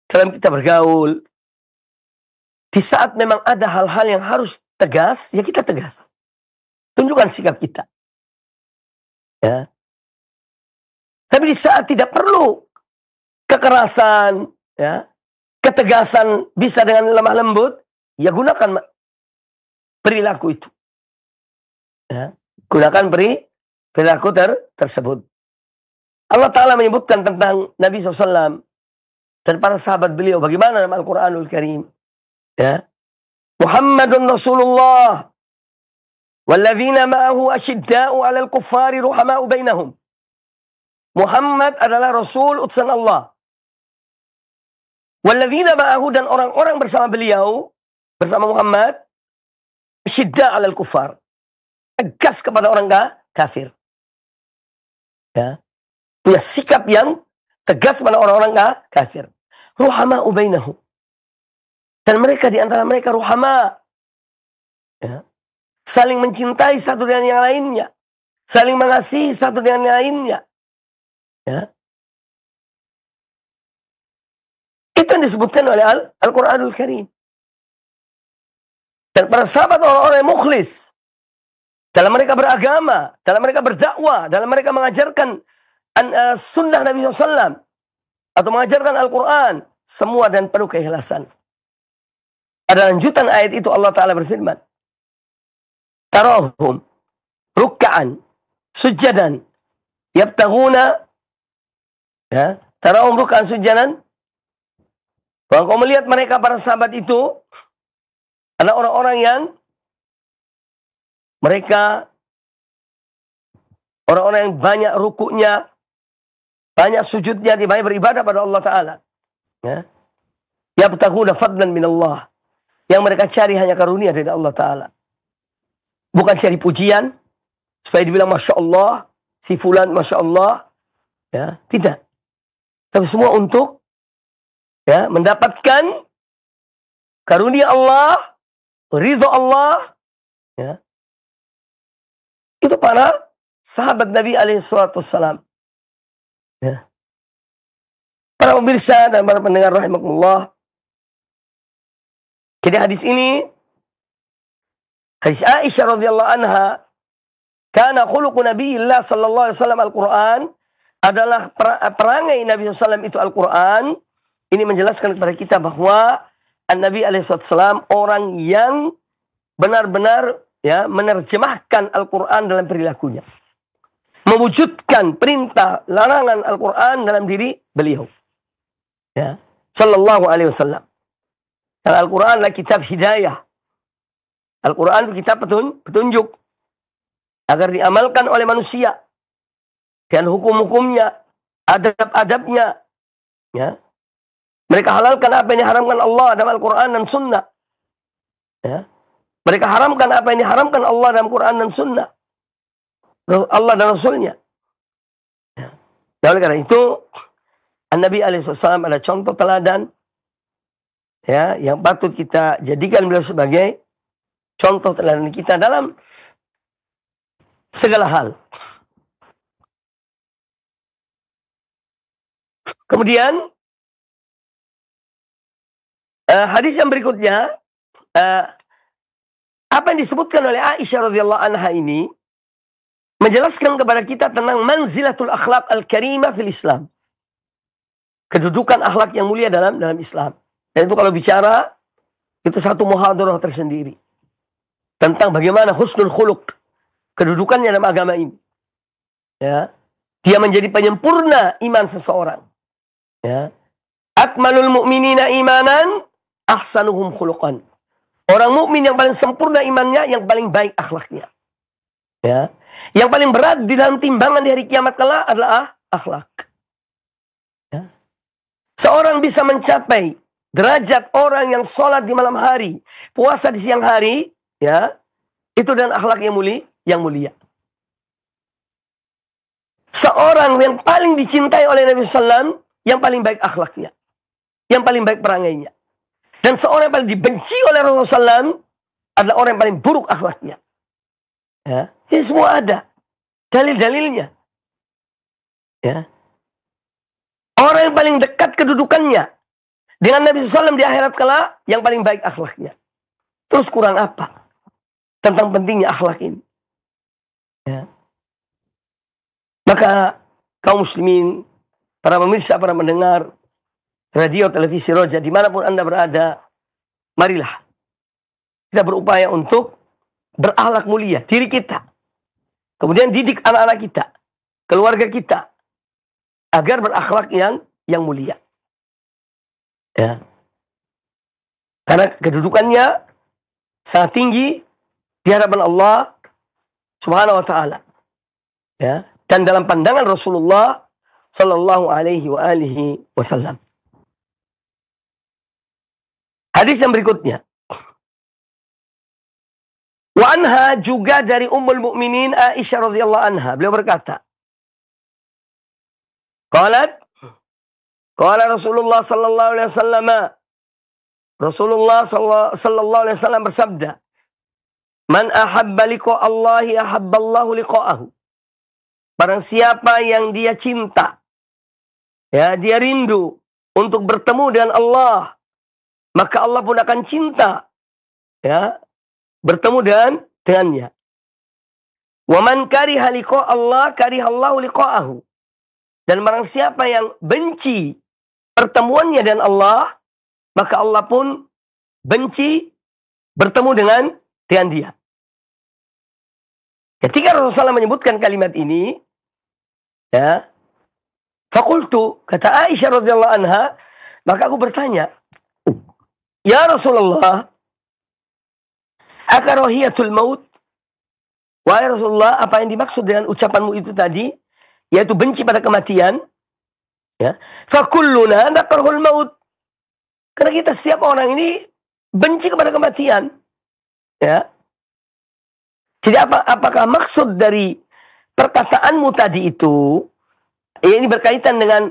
dalam kita bergaul, di saat memang ada hal-hal yang harus tegas, ya kita tegas. Tunjukkan sikap kita. Ya. Tapi di saat tidak perlu kekerasan, ya, ketegasan bisa dengan lemah lembut, ya gunakan perilaku itu. Ya. Gunakan perilaku tersebut. Allah Ta'ala menyebutkan tentang Nabi SAW dan para sahabat beliau. Bagaimana dalam Al-Quranul Karim. Ya. Muhammadun Rasulullah. Walladzina ma'ahu asyidda'u 'alal kuffari ruhama'u bainahum. Muhammad adalah Rasul utusan Allah. Walladzina ma'ahu, dan orang-orang bersama beliau, bersama Muhammad, asyidda'u 'alal kuffar. Tegas kepada orang kafir. Ya. Punya sikap yang tegas pada orang-orang kafir. Ruhama'u bainahum. Dan mereka di antara mereka ruhama. Ya. Saling mencintai satu dengan yang lainnya. Saling mengasihi satu dengan yang lainnya. Ya. Itu yang disebutkan oleh Al-Quranul Karim. Dan para sahabat orang-orang yang mukhlis. Dalam mereka beragama. Dalam mereka berdakwah. Dalam mereka mengajarkan sunnah Nabi SAW. Atau mengajarkan Al-Quran. Semua dan penuh keikhlasan. Pada lanjutan ayat itu Allah Ta'ala berfirman. Tarahum rukka'an sujadan yabtaghuna, ya, tarahum rukka'an sujadan. Bahwa kau melihat mereka para sahabat itu adalah orang-orang yang mereka orang-orang yang banyak rukuknya, banyak sujudnya, banyak beribadah pada Allah Ta'ala. Ya. Yabtaghuna fadlan min Allah. Yang mereka cari hanya karunia dari Allah Ta'ala. Bukan cari pujian, supaya dibilang Masya Allah, si fulan Masya Allah. Ya, tidak. Tapi semua untuk ya, mendapatkan karunia Allah, ridho Allah. Ya. Itu para sahabat Nabi SAW. Ya. Para pemirsa dan para pendengar rahimakumullah. Jadi hadis ini, hadis Aisyah radhiyallahu anha, kana khuluqu Nabiyillah sallallahu alaihi wasallam Al-Quran, adalah perangai Nabi SAW itu Al-Quran. Ini menjelaskan kepada kita bahwa Nabi SAW orang yang benar-benar ya menerjemahkan Al-Quran dalam perilakunya. Mewujudkan perintah larangan Al-Quran dalam diri beliau. Ya, sallallahu alaihi wasallam. Al-Quran adalah kitab hidayah. Al-Quran itu kitab petunjuk. Agar diamalkan oleh manusia. Dan hukum-hukumnya. Adab-adabnya. Ya. Mereka halalkan apa yang diharamkan Allah dalam Al-Quran dan Sunnah. Ya. Mereka haramkan apa yang diharamkan Allah dalam Quran dan Sunnah. Allah dan Rasulnya. Ya. Dan oleh karena itu, Nabi SAW adalah contoh teladan. Ya, yang patut kita jadikan beliau sebagai contoh teladan kita dalam segala hal. Kemudian hadis yang berikutnya, apa yang disebutkan oleh Aisyah radhiyallahu anha ini menjelaskan kepada kita tentang manzilatul akhlaq al-karimah fil Islam. Kedudukan akhlak yang mulia dalam Islam. Dan itu kalau bicara, itu satu muhadarah tersendiri. Tentang bagaimana husnul khuluq. Kedudukannya dalam agama ini. Ya. Dia menjadi penyempurna iman seseorang. Ya. Akmalul mu'minina imanan, ahsanuhum khuluqan. Orang mukmin yang paling sempurna imannya, yang paling baik akhlaknya. Ya. Yang paling berat di dalam timbangan di hari kiamat kelak adalah akhlak. Ya. Seorang bisa mencapai derajat orang yang sholat di malam hari, puasa di siang hari, ya, itu dan akhlak yang mulia. Seorang yang paling dicintai oleh Nabi SAW, yang paling baik akhlaknya, yang paling baik perangainya. Dan seorang yang paling dibenci oleh Rasulullah SAW adalah orang yang paling buruk akhlaknya. Ya, ini semua ada dalil-dalilnya. Ya. Orang yang paling dekat kedudukannya dengan Nabi SAW di akhirat kala, yang paling baik akhlaknya. Terus kurang apa tentang pentingnya akhlak ini? Ya. Maka kaum muslimin, para pemirsa, para mendengar radio, televisi Roja, dimanapun Anda berada, marilah kita berupaya untuk berakhlak mulia diri kita. Kemudian didik anak-anak kita, keluarga kita, agar berakhlak yang mulia. Ya. Karena kedudukannya sangat tinggi di hadapan Allah Subhanahu wa taala. Ya. Dan dalam pandangan Rasulullah sallallahu alaihi wasallam. Hadis yang berikutnya. Wa anha, juga dari Ummul Mukminin Aisyah radhiyallahu anha, beliau berkata, qala Rasulullah sallallahu alaihi wasallam, Rasulullah sallallahu alaihi wasallam bersabda, man ahabba liqa Allahi ahabballahu liqa'ahu. Barang siapa yang dia cinta, ya, dia rindu untuk bertemu dengan Allah, maka Allah pun akan cinta, ya, bertemu dengannya. Wa man kariha liqa Allah karihallahu liqa'ahu. Dan barang siapa yang benci pertemuannya dengan Allah, maka Allah pun benci bertemu dengan dia. Ketika Rasulullah menyebutkan kalimat ini, ya, fakultu, kata Aisyah radhiyallahu anha, maka aku bertanya, ya Rasulullah, akarohiyatul maut? Wahai Rasulullah, apa yang dimaksud dengan ucapanmu itu tadi, yaitu benci pada kematian? Ya, fakulluna nakarhul maut. Karena kita setiap orang ini benci kepada kematian. Ya. Jadi apakah maksud dari perkataanmu tadi itu, ya, ini berkaitan dengan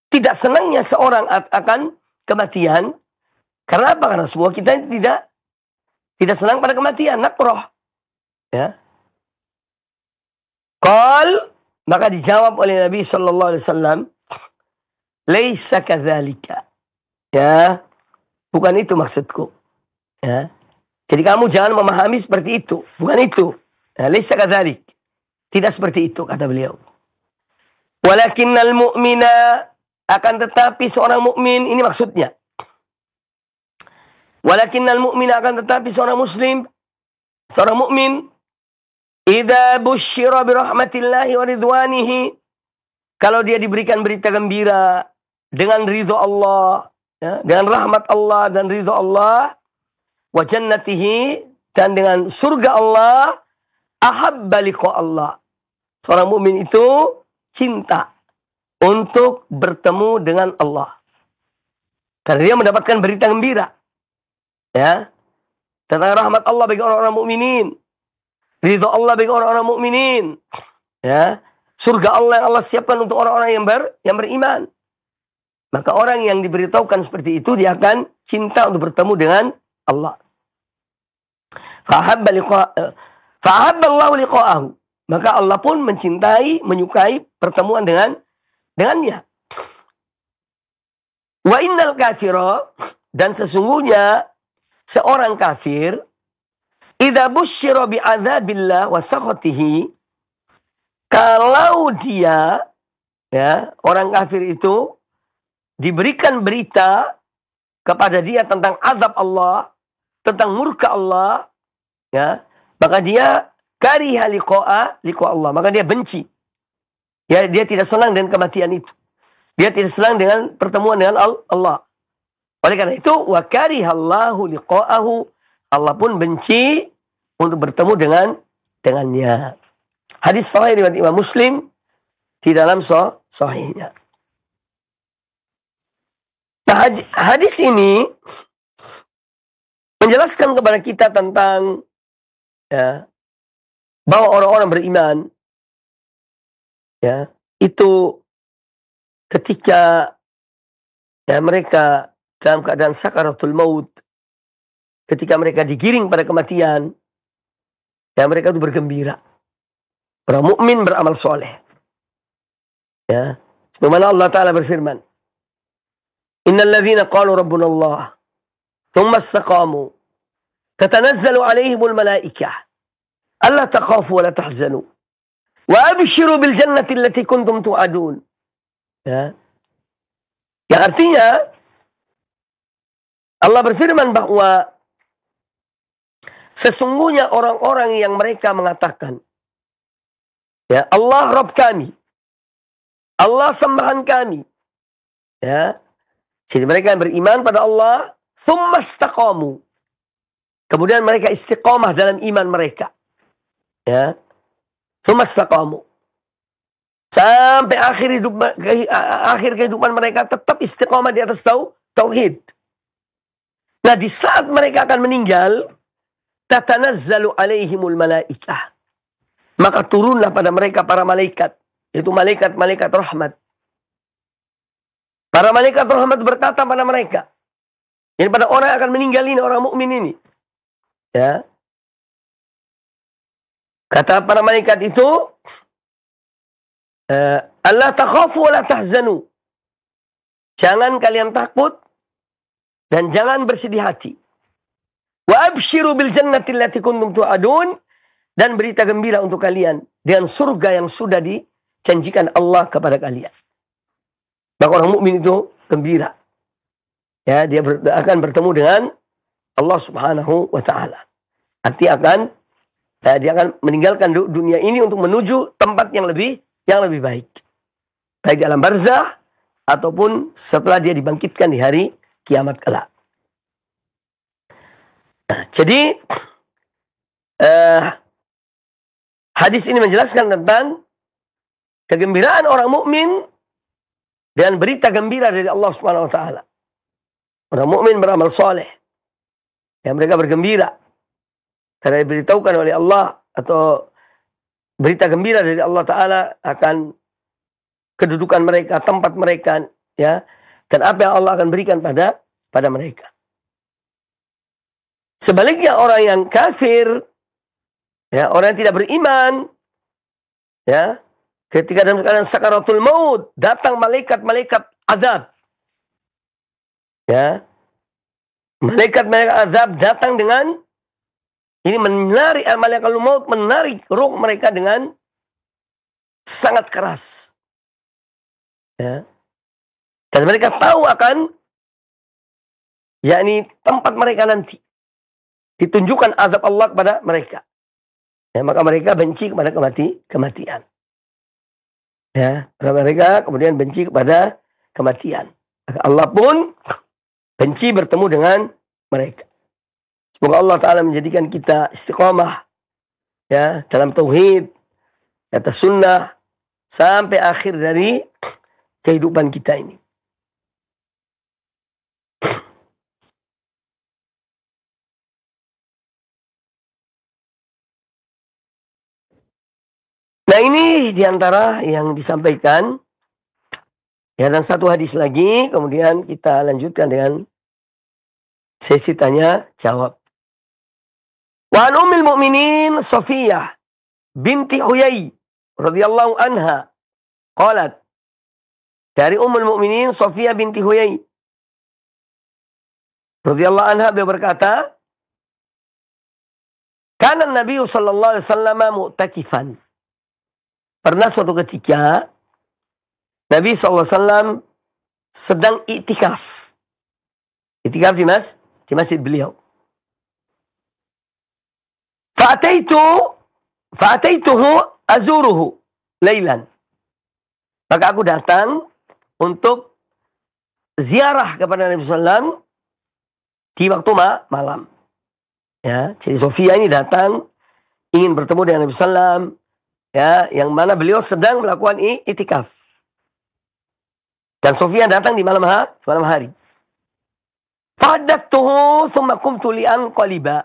tidak senangnya seorang akan kematian? Karena apa? Karena semua kita tidak senang pada kematian, nakroh. Ya. Qal, maka dijawab oleh Nabi sallallahu alaihi wasallam, laisa kadzalika. Ya, bukan itu maksudku. Ya. Jadi kamu jangan memahami seperti itu, bukan itu. Ya, laisa kadzalik. Tidak seperti itu, kata beliau. Walakinnal mu'mina, akan tetapi seorang mukmin, ini maksudnya. Walakinnal mu'mina, akan tetapi seorang muslim, seorang mukmin, idza busyira bi rahmatillahi wa ridwanihi, kalau dia diberikan berita gembira dengan ridho Allah, ya, dengan rahmat Allah dan ridho Allah, wa jannatihi, dan dengan surga Allah, ahabba liqa Allah. Seorang mukmin itu cinta untuk bertemu dengan Allah. Karena dia mendapatkan berita gembira, ya, tentang rahmat Allah bagi orang-orang mukminin, ridho Allah bagi orang-orang mukminin, ya, surga Allah yang Allah siapkan untuk orang-orang yang beriman. Maka orang yang diberitahukan seperti itu, dia akan cinta untuk bertemu dengan Allah. Fahabba Allahu liqa'ahu. Maka Allah pun mencintai, menyukai pertemuan dengannya. Wa innal kafira, dan sesungguhnya seorang kafir, idza busyira bi'adzabillah wa sakhatihi, kalau dia, ya, orang kafir itu diberikan berita kepada dia tentang azab Allah, tentang murka Allah, ya, maka dia kariha liqa Allah, maka dia benci. Ya, dia tidak senang dengan kematian itu. Dia tidak senang dengan pertemuan dengan Allah. Oleh karena itu, wa karihallahu liqa'ahu, Allah pun benci untuk bertemu dengannya. Hadis sahih riwayat Imam Muslim di dalam sahihnya. Nah, hadis ini menjelaskan kepada kita tentang ya, bahwa orang-orang beriman ya, itu ketika ya, mereka dalam keadaan sakaratul maut, ketika mereka digiring pada kematian, ya, mereka itu bergembira. Orang mukmin beramal soleh. Ya, sebagaimana Allah Ta'ala berfirman, Innal ladzina qalu rabbuna Allah thumma istaqamu tatanazzalu alaihimul malaikah alla takhafu wa la tahzanu wa abshiru bil jannati allati kuntum tu'adun. Ya. Yang artinya Allah berfirman bahwa sesungguhnya orang-orang yang mereka mengatakan, ya, Allah Rabb kami, Allah sembahan kami, ya. Jadi mereka yang beriman pada Allah, thumma istaqamu. Kemudian mereka istiqamah dalam iman mereka. Ya. Thumma istaqamu. Sampai akhir kehidupan mereka tetap istiqamah di atas tauhid. Nah, di saat mereka akan meninggal, tatanazzalu alaihimul malaikah. Maka turunlah pada mereka para malaikat, yaitu malaikat-malaikat rahmat. Para malaikat rahmat berkata pada mereka, ini pada orang yang akan meninggal ini, orang mukmin ini. Ya. Kata para malaikat itu, Allah takhafu wa la tahzanu. Jangan kalian takut dan jangan bersedih hati. Wa abshiru bil jannati allati kuntum tu'adun, dan berita gembira untuk kalian dengan surga yang sudah dijanjikan Allah kepada kalian. Maka orang mukmin itu gembira. Ya, dia akan bertemu dengan Allah Subhanahu wa taala. Artinya dia akan meninggalkan dunia ini untuk menuju tempat yang lebih baik. Baik dalam barzah ataupun setelah dia dibangkitkan di hari kiamat kelak. Nah, jadi hadis ini menjelaskan tentang kegembiraan orang mukmin dengan berita gembira dari Allah Subhanahu wa taala. Orang mukmin beramal soleh, yang mereka bergembira karena diberitahukan oleh Allah, atau berita gembira dari Allah Ta'ala akan kedudukan mereka, tempat mereka, ya, dan apa yang Allah akan berikan pada mereka. Sebaliknya orang yang kafir, ya, orang yang tidak beriman, ya, ketika dalam keadaan sakaratul maut, datang malaikat-malaikat azab. Ya. Malaikat-malaikat azab datang dengan ini menarik, malaikat maut menarik ruh mereka dengan sangat keras. Ya. Dan mereka tahu akan yakni tempat mereka nanti. Ditunjukkan azab Allah kepada mereka. Ya, maka mereka benci kepada kematian. Ya, mereka kemudian benci kepada kematian. Maka Allah pun benci bertemu dengan mereka. Semoga Allah Ta'ala menjadikan kita istiqamah, ya, dalam tauhid, atas sunnah, sampai akhir dari kehidupan kita ini. Nah, ini diantara yang disampaikan. Ya, dan satu hadis lagi, kemudian kita lanjutkan dengan sesi tanya jawab. Wa an ummil mu'minin Safiyah binti Huyai radhiyallahu anha qalat, dari ummul mu'minin Safiyah binti Huyai radhiyallahu anha, beliau berkata, kana Nabi sallallahu alaihi wasallam mu'takifan. Pernah suatu ketika Nabi SAW sedang iktikaf. Iktikaf di masjid beliau. Fa'ataituhu azuruhu lailan. Maka aku datang untuk ziarah kepada Nabi SAW di waktu malam. Ya, jadi Sofia ini datang ingin bertemu dengan Nabi SAW. Ya, yang mana beliau sedang melakukan iktikaf. Dan Sofia datang di malam hari. Fahaddattuhu thumma qumtu li'anqaliba.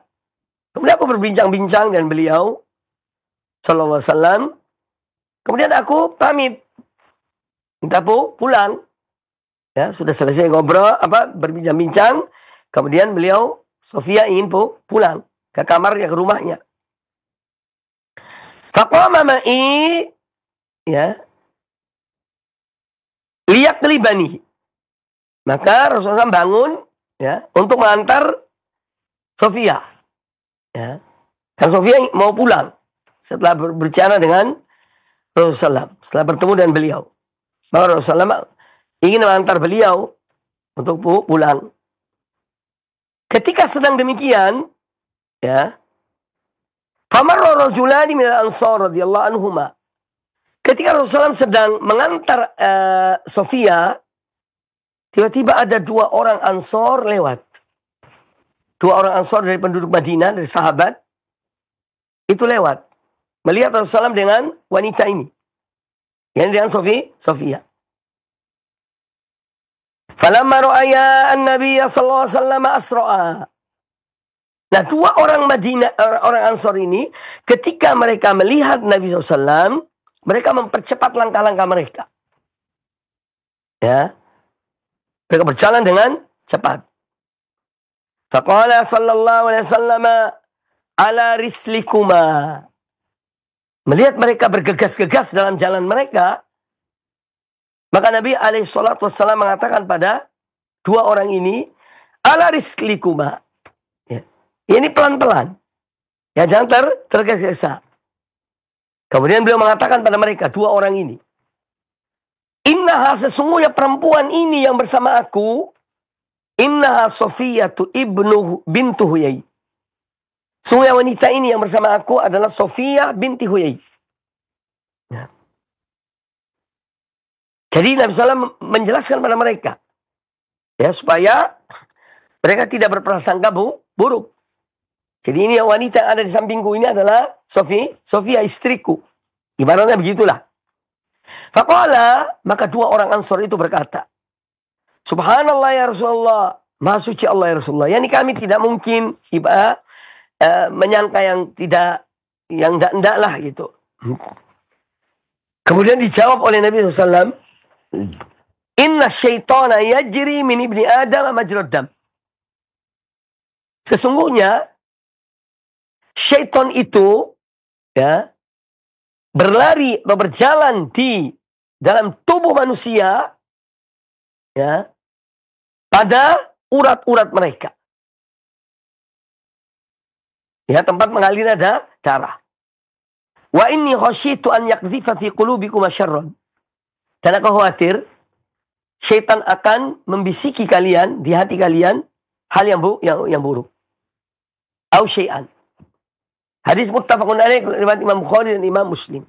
Kemudian aku berbincang-bincang dengan beliau sallallahu alaihi wasallam. Kemudian aku pamit. Minta pulang. Ya, sudah selesai ngobrol, berbincang-bincang. Kemudian beliau, Sofia ingin pulang ke kamarnya, ke rumahnya. Faqama ma'i, ya, liyaqlibani. Maka Rasulullah SAW bangun, ya, untuk mengantar Sofia. Ya. Kan Sofia mau pulang setelah berbicara dengan Rasulullah SAW, setelah bertemu dengan beliau. Maka Rasulullah SAW ingin mengantar beliau untuk pulang. Ketika sedang demikian, ya, famarra rajulani minal ansar radhiyallahu anhuma. Ketika Rasulullah sedang mengantar Sofia, tiba-tiba ada dua orang ansor lewat. Dua orang ansor dari penduduk Madinah, dari sahabat, itu lewat. Melihat Rasulullah dengan wanita ini. Yang dengan Sofia. Falamma ra'aya an-nabiy sallallahu alaihi wasallam asra'a. Nah, dua orang Madinah, orang Ansor ini, ketika mereka melihat Nabi SAW, mereka mempercepat langkah-langkah mereka. Ya, mereka berjalan dengan cepat. Faqala sallallahu alaihi wasallam ala rislikuma. Melihat mereka bergegas-gegas dalam jalan mereka, maka Nabi SAW mengatakan pada dua orang ini, ala rislikuma. Ya. Ini pelan-pelan. Ya, jangan tergesa-gesa. Kemudian beliau mengatakan pada mereka, dua orang ini, innaha, sesungguhnya perempuan ini yang bersama aku, innaha Sofiyatu bintu Huyai. Sesungguhnya wanita ini yang bersama aku adalah Sofia binti Huyai. Ya. Jadi Nabi SAW menjelaskan pada mereka, ya, supaya mereka tidak berprasangka buruk. Jadi ini wanita yang ada di sampingku ini adalah Sofia istriku. Ibaratnya begitulah. Faqala, maka dua orang Ansor itu berkata, Subhanallah ya Rasulullah, Maha suci Allah ya Rasulullah. Yani kami tidak mungkin menyangka yang tidak lah gitu. Kemudian dijawab oleh Nabi SAW, inna syaitana yajri min ibni Adam majrad dam. Sesungguhnya syaitan itu, ya, berlari atau berjalan di dalam tubuh manusia, ya, pada urat-urat mereka. Ya, tempat mengalir ada darah. Wa inni khasyitu an yakdzifa fi qulubikum syarran. Dan aku khawatir syaitan akan membisiki kalian, di hati kalian, hal yang buruk. Au syai'an. Hadis muttafaqun alaih riwayat Imam Bukhari dan Imam Muslim.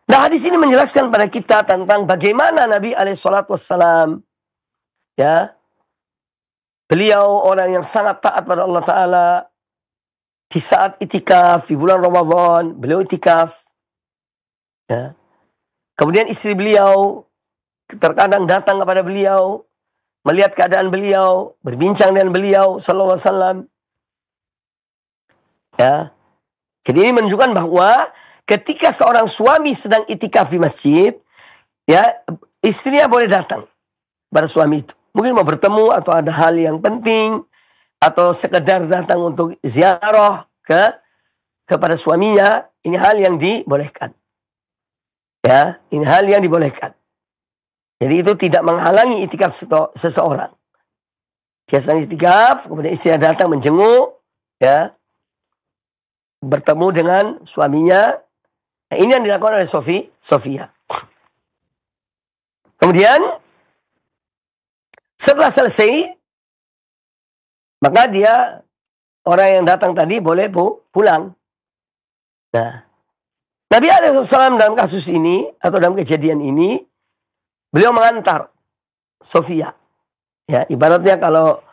Nah, hadis ini menjelaskan pada kita tentang bagaimana Nabi SAW, ya, beliau orang yang sangat taat pada Allah Ta'ala. Di saat itikaf, di bulan Ramadan, beliau itikaf. Ya. Kemudian istri beliau terkadang datang kepada beliau, melihat keadaan beliau, berbincang dengan beliau, sallallahu alaihi wasallam. Ya. Jadi ini menunjukkan bahwa ketika seorang suami sedang itikaf di masjid, ya, istrinya boleh datang pada suami itu. Mungkin mau bertemu atau ada hal yang penting, atau sekedar datang untuk ziarah kepada suaminya, ini hal yang dibolehkan. Ya, ini hal yang dibolehkan. Jadi itu tidak menghalangi itikaf seseorang. Dia sedang itikaf, kemudian istrinya datang menjenguk, ya, bertemu dengan suaminya. Nah, ini yang dilakukan oleh Sofia. Kemudian setelah selesai, maka dia, orang yang datang tadi, boleh pulang. Nah, Nabi SAW dalam kasus ini, atau dalam kejadian ini, beliau mengantar Sofia. Ya, ibaratnya kalau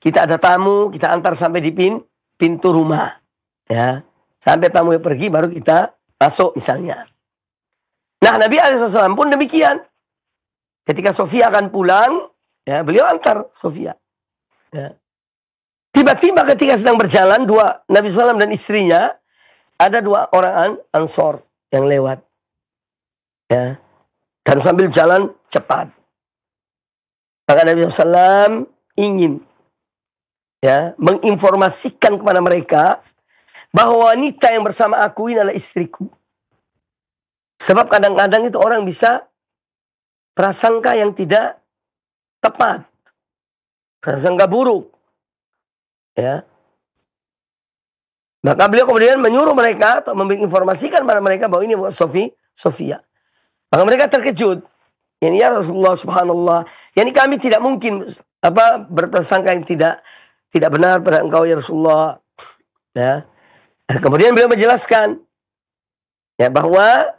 kita ada tamu, kita antar sampai di pintu rumah. Ya, sampai tamu yang pergi, baru kita masuk misalnya. Nah, Nabi SAW pun demikian. Ketika Sofia akan pulang, ya, beliau antar Sofia. Ya. Tiba-tiba ketika sedang berjalan Nabi SAW dan istrinya, ada 2 orang Ansor yang lewat. Ya. Dan sambil jalan cepat. Maka Nabi SAW ingin menginformasikan kepada mereka bahwa wanita yang bersama aku ini adalah istriku. Sebab kadang-kadang itu orang bisa prasangka yang tidak tepat. Prasangka buruk. Ya. Maka beliau kemudian menyuruh mereka atau menginformasikan kepada mereka bahwa ini Sofia. Maka mereka terkejut. Yani ya Rasulullah subhanallah. Yani kami tidak mungkin berprasangka yang tidak benar pada engkau ya Rasulullah. Ya. Kemudian beliau menjelaskan ya bahwa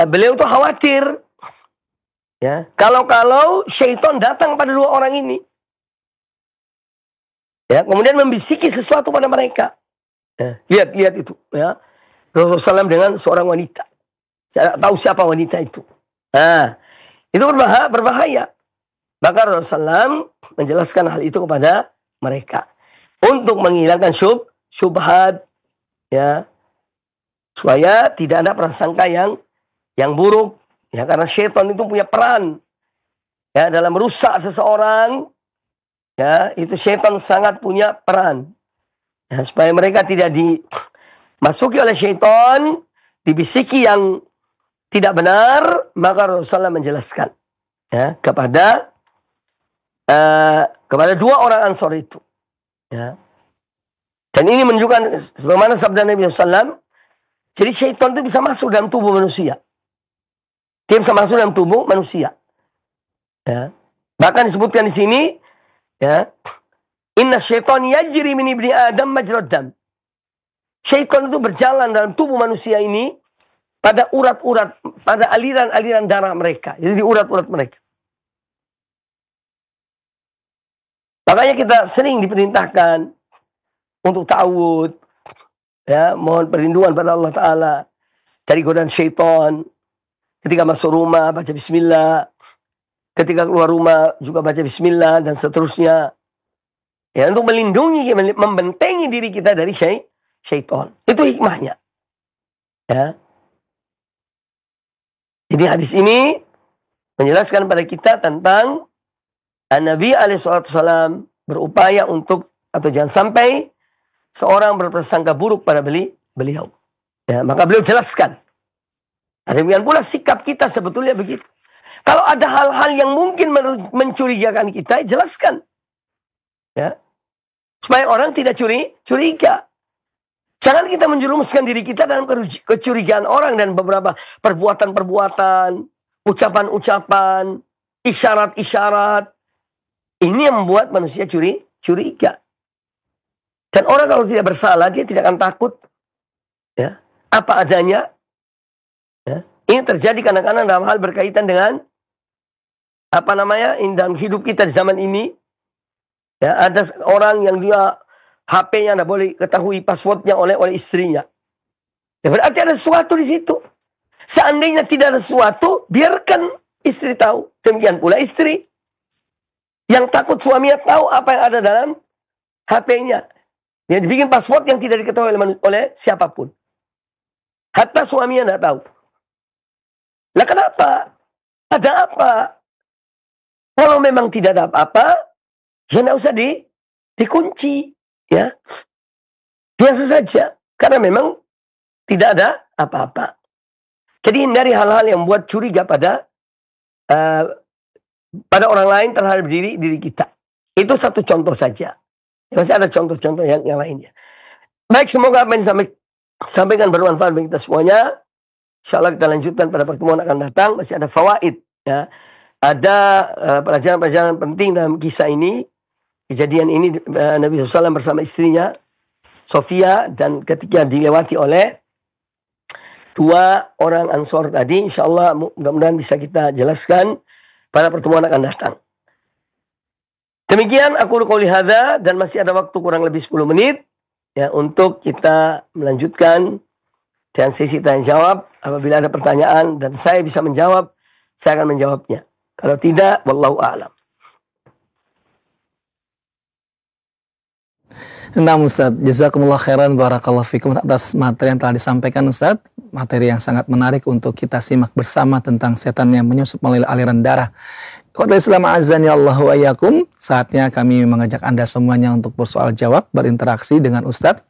beliau itu khawatir ya kalau syaitan datang pada 2 orang ini. Ya, kemudian membisiki sesuatu pada mereka. Ya, lihat itu. Ya. Rasulullah SAW dengan seorang wanita. Tidak tahu siapa wanita itu. Nah, itu berbahaya. Maka Rasulullah SAW menjelaskan hal itu kepada mereka. Untuk menghilangkan syubhat. Ya. Supaya tidak ada prasangka yang buruk. Ya, karena syaitan itu punya peran. Ya, dalam merusak seseorang. Ya, itu syaitan sangat punya peran. Ya, supaya mereka tidak dimasuki oleh syaitan, dibisiki yang tidak benar, maka Rasulullah menjelaskan ya, kepada 2 orang Ansor itu. Ya. Dan ini menunjukkan sebagaimana sabda Nabi SAW, jadi syaitan itu bisa masuk dalam tubuh manusia. Dia bisa masuk dalam tubuh manusia. Ya. Bahkan disebutkan di sini, ya, inna syaitan yajri min ibni Adam majrad dam. Syaitan itu berjalan dalam tubuh manusia ini pada urat-urat, pada aliran-aliran darah mereka. Jadi di urat-urat mereka. Makanya kita sering diperintahkan untuk ta'awud, ya, mohon perlindungan pada Allah Ta'ala dari godaan syaitan. Ketika masuk rumah baca bismillah. Ketika keluar rumah juga baca bismillah dan seterusnya. Ya, untuk melindungi, membentengi diri kita dari syaitan. Itu hikmahnya. Ya. Jadi hadis ini menjelaskan pada kita tentang Nabi SAW berupaya untuk, atau jangan sampai seorang berprasangka buruk pada beliau. Ya, maka beliau jelaskan. Demikian pula sikap kita sebetulnya begitu. Kalau ada hal-hal yang mungkin mencurigakan kita, jelaskan. Ya. Supaya orang tidak curiga. Jangan kita menjerumuskan diri kita dalam kecurigaan orang dan beberapa perbuatan-perbuatan, ucapan-ucapan, isyarat-isyarat. Ini yang membuat manusia curiga. Dan orang kalau tidak bersalah, dia tidak akan takut. Ya. Apa adanya. Ya. Ini terjadi kadang-kadang dalam hal berkaitan dengan dalam hidup kita di zaman ini. Ya, ada orang yang dia HP-nya tidak boleh ketahui passwordnya oleh istrinya. Ya, berarti ada sesuatu di situ. Seandainya tidak ada sesuatu, biarkan istri tahu. Demikian pula istri yang takut suaminya tahu apa yang ada dalam HP-nya. Dia dibikin password yang tidak diketahui oleh siapapun. Hatta suaminya tidak tahu. Lah kenapa? Ada apa? Kalau memang tidak ada apa-apa, ya tidak usah dikunci. Ya. Biasa saja. Karena memang tidak ada apa-apa. Jadi hindari hal-hal yang membuat curiga pada orang lain terhadap diri kita. Itu satu contoh saja. Masih ada contoh-contoh yang lainnya. Baik, semoga apa yang disampaikan bermanfaat bagi kita semuanya. InsyaAllah kita lanjutkan pada pertemuan akan datang. Masih ada fawaid. Ya. Ada pelajaran-pelajaran penting dalam kisah ini. Kejadian ini Nabi SAW bersama istrinya Sofia, dan ketika dilewati oleh 2 orang Ansor tadi, InsyaAllah mudah-mudahan bisa kita jelaskan pada pertemuan akan datang. Demikian aku qouli hadza, dan masih ada waktu kurang lebih 10 menit ya untuk kita melanjutkan dengan sesi tanya jawab. Apabila ada pertanyaan dan saya bisa menjawab, saya akan menjawabnya. Kalau tidak, wallahu a'lam. Nah Ustaz, jazakumullah khairan barakallahu fikum atas materi yang telah disampaikan Ustaz. Materi yang sangat menarik untuk kita simak bersama tentang setan yang menyusup melalui aliran darah. Ikhwatul Islam azani Allah wa iyyakum. Saatnya kami mengajak Anda semuanya untuk bersoal jawab, berinteraksi dengan Ustaz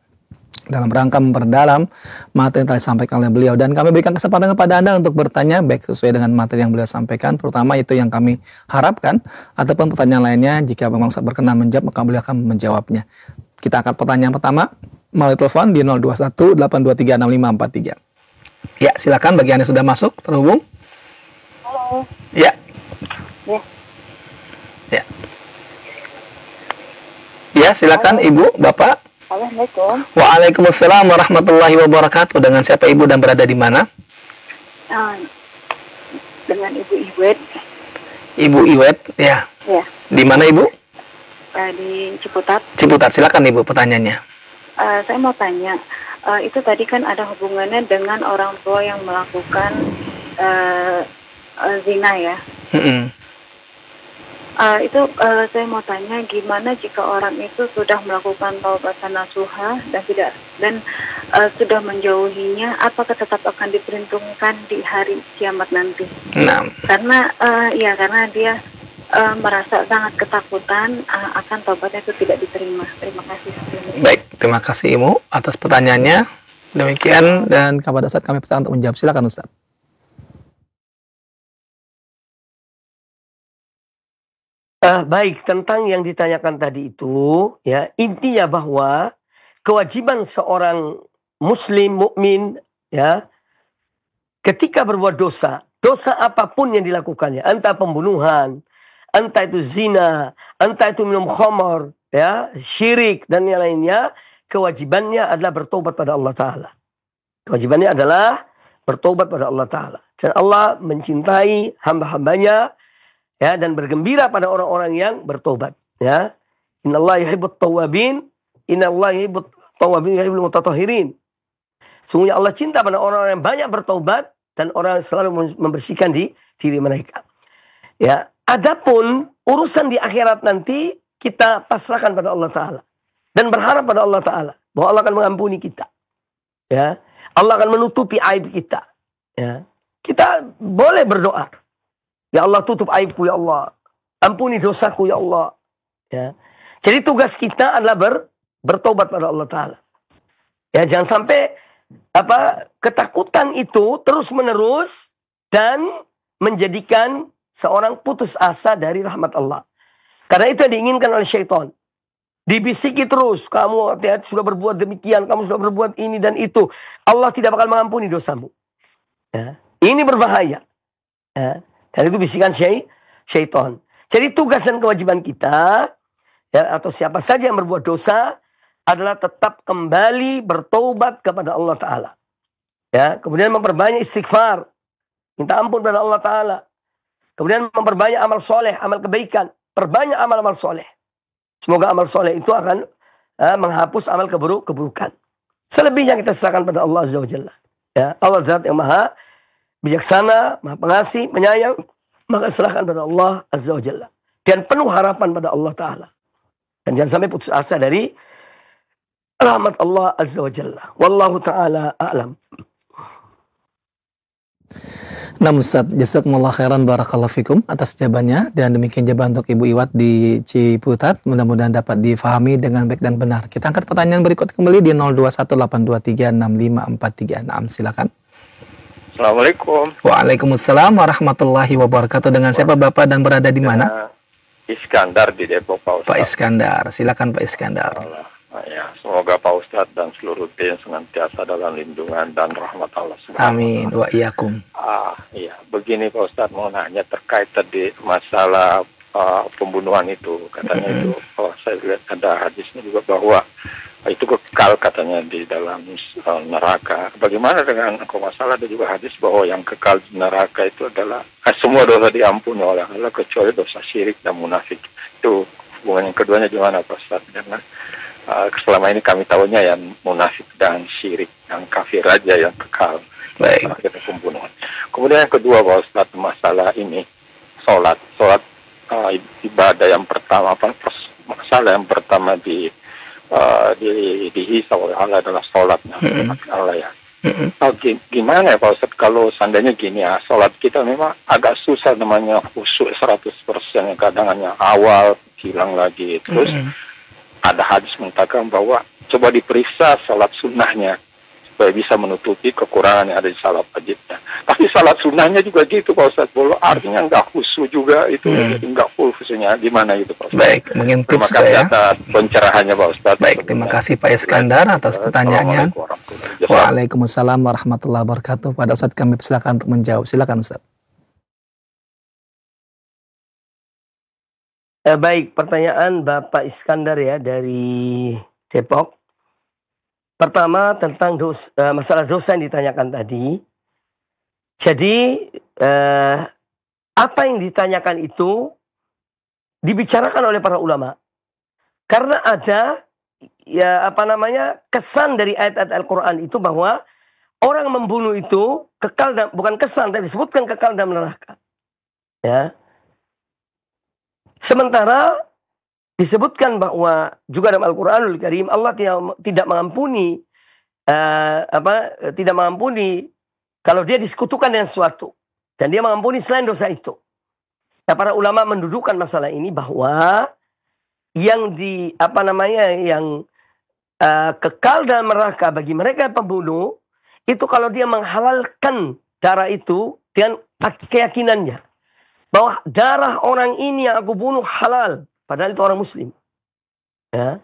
dalam rangka memperdalam materi yang telah disampaikan oleh beliau, dan kami berikan kesempatan kepada Anda untuk bertanya baik sesuai dengan materi yang beliau sampaikan, terutama itu yang kami harapkan, ataupun pertanyaan lainnya jika memang Ustaz berkenan menjawab maka beliau akan menjawabnya. Kita angkat pertanyaan pertama melalui telepon di 0218236543. Ya, silakan bagi Anda sudah masuk terhubung. Halo. Ya. Ya. Ya. Ya, silakan Ibu, Bapak. Assalamualaikum. Waalaikumsalam warahmatullahi wabarakatuh. Dengan siapa Ibu dan berada di mana? Dengan Ibu Iwet. Ibu Iwet, ya. Ya. Di mana Ibu? Di Ciputat. Ciputat, silakan Ibu pertanyaannya. Saya mau tanya, itu tadi kan ada hubungannya dengan orang tua yang melakukan zina ya. Itu saya mau tanya, gimana jika orang itu sudah melakukan taubatan nasuha dan sudah menjauhinya, apakah tetap akan diperhitungkan di hari kiamat nanti? Nah. Karena dia merasa sangat ketakutan akan taubatnya itu tidak diterima. Terima kasih. Baik, terima kasih Ibu atas pertanyaannya. Demikian, dan kepada Ustaz kami persilakan untuk menjawab. Silakan Ustaz. Baik, tentang yang ditanyakan tadi itu, ya, intinya bahwa kewajiban seorang muslim mukmin, ya, ketika berbuat dosa apapun yang dilakukannya, entah pembunuhan, entah itu zina, entah itu minum khamar, ya, syirik dan yang lainnya, kewajibannya adalah bertobat pada Allah Ta'ala. Kewajibannya adalah bertobat pada Allah Ta'ala. Dan Allah mencintai hamba-hambanya, ya, dan bergembira pada orang-orang yang bertobat, ya. Innallaha yuhibbut tawwabin, innallaha yuhibbut tawwabin yuhibbul mutatahhirin. Sungguhnya Allah cinta pada orang-orang yang banyak bertobat dan orang yang selalu membersihkan diri mereka. Ya, adapun urusan di akhirat nanti kita pasrahkan pada Allah Ta'ala dan berharap pada Allah Ta'ala bahwa Allah akan mengampuni kita, ya. Allah akan menutupi aib kita, ya. Kita boleh berdoa, ya Allah tutup aibku ya Allah, ampuni dosaku ya Allah, ya. Jadi tugas kita adalah bertobat pada Allah Ta'ala, ya. Jangan sampai ketakutan itu terus menerus dan menjadikan seorang putus asa dari rahmat Allah. Karena itu yang diinginkan oleh syaitan. Dibisiki terus, kamu hati-hati sudah berbuat demikian, kamu sudah berbuat ini dan itu. Allah tidak bakal mengampuni dosamu, ya. Ini berbahaya, ya. Dan itu bisikan syaitan. Jadi tugas dan kewajiban kita, ya, atau siapa saja yang berbuat dosa, adalah tetap kembali bertobat kepada Allah Ta'ala, ya. Kemudian memperbanyak istighfar, minta ampun kepada Allah Ta'ala. Kemudian memperbanyak amal soleh, amal kebaikan. Perbanyak amal-amal soleh. Semoga amal soleh itu akan menghapus amal keburukan. Selebihnya kita serahkan pada Allah Azza wa Jalla, ya. Allah Zat yang maha bijaksana, maha pengasih, menyayang. Maka serahkan pada Allah Azza wa Jalla. Dan penuh harapan pada Allah Ta'ala. Dan jangan sampai putus asa dari rahmat Allah Azza wa Jalla. Wallahu ta'ala a'lam. Nah Ustaz, jazakumullah khairan barakallahu fikum atas jawabannya, dan demikian jawaban untuk Ibu Iwat di Ciputat, mudah-mudahan dapat difahami dengan baik dan benar. Kita angkat pertanyaan berikut kembali di 0218236543. Naam, silakan. Assalamualaikum. Waalaikumsalam warahmatullahi wabarakatuh. Dengan siapa Bapak dan berada di mana? Iskandar di Depok, Pak Ustadz. Pak Iskandar, silakan Pak Iskandar. Ya, semoga Pak Ustadz dan seluruh tim senantiasa dalam lindungan dan rahmat Allah Subhanahu wa Ta'ala. Amin wa iyyakum. Iya, begini Pak Ustadz, mau nanya terkait tadi masalah pembunuhan itu. Katanya itu, saya lihat ada hadisnya juga bahwa itu kekal katanya di dalam neraka. Bagaimana dengan masalah ada juga hadis bahwa yang kekal di neraka itu adalah semua dosa diampuni oleh Allah kecuali dosa syirik dan munafik. Itu hubungan yang keduanya gimana Pak Ustadz? Karena selama ini kami tahunya yang munafik dan syirik, yang kafir aja yang kekal. Baik. Akhirnya pembunuhan. Kemudian yang kedua Pak Ustadz, masalah ini sholat ibadah yang pertama, masalah yang pertama di dihisap oleh Allah adalah sholatnya Allah ya. Gimana ya Pak Ustadz kalau seandainya gini ya, sholat kita memang agak susah namanya khusyuk 100%, kadang hanya awal hilang lagi. Terus ada hadis mengatakan bahwa coba diperiksa sholat sunnahnya supaya bisa menutupi kekurangan yang ada di sholat wajibnya. Tapi sholat sunnahnya juga gitu Pak Ustadz, boleh artinya nggak khusyuk juga itu, jadi nggak full khusyuknya. Gimana gitu Pak Ustadz? Baik, mungkin terima kasih atas pencerahannya Pak Ustadz. Baik, terima kasih Pak Iskandar atas pertanyaannya. Waalaikumsalam warahmatullahi wabarakatuh. Pada Ustadz kami persilakan untuk menjawab. Silakan Ustadz. Baik, pertanyaan Bapak Iskandar ya dari Depok. Pertama tentang masalah dosa yang ditanyakan tadi. Jadi apa yang ditanyakan itu dibicarakan oleh para ulama. Karena ada kesan dari ayat-ayat Al-Quran itu bahwa orang membunuh itu kekal, bukan kesan, tapi disebutkan kekal dalam neraka. Ya. Sementara disebutkan bahwa juga dalam Al-Quranul Karim Allah tidak mengampuni tidak mengampuni kalau dia disekutukan dengan sesuatu, dan dia mengampuni selain dosa itu. Nah, para ulama mendudukkan masalah ini bahwa yang kekal dalam neraka bagi mereka pembunuh itu kalau dia menghalalkan darah itu dengan keyakinannya bahwa darah orang ini yang aku bunuh halal. Padahal itu orang muslim. Ya.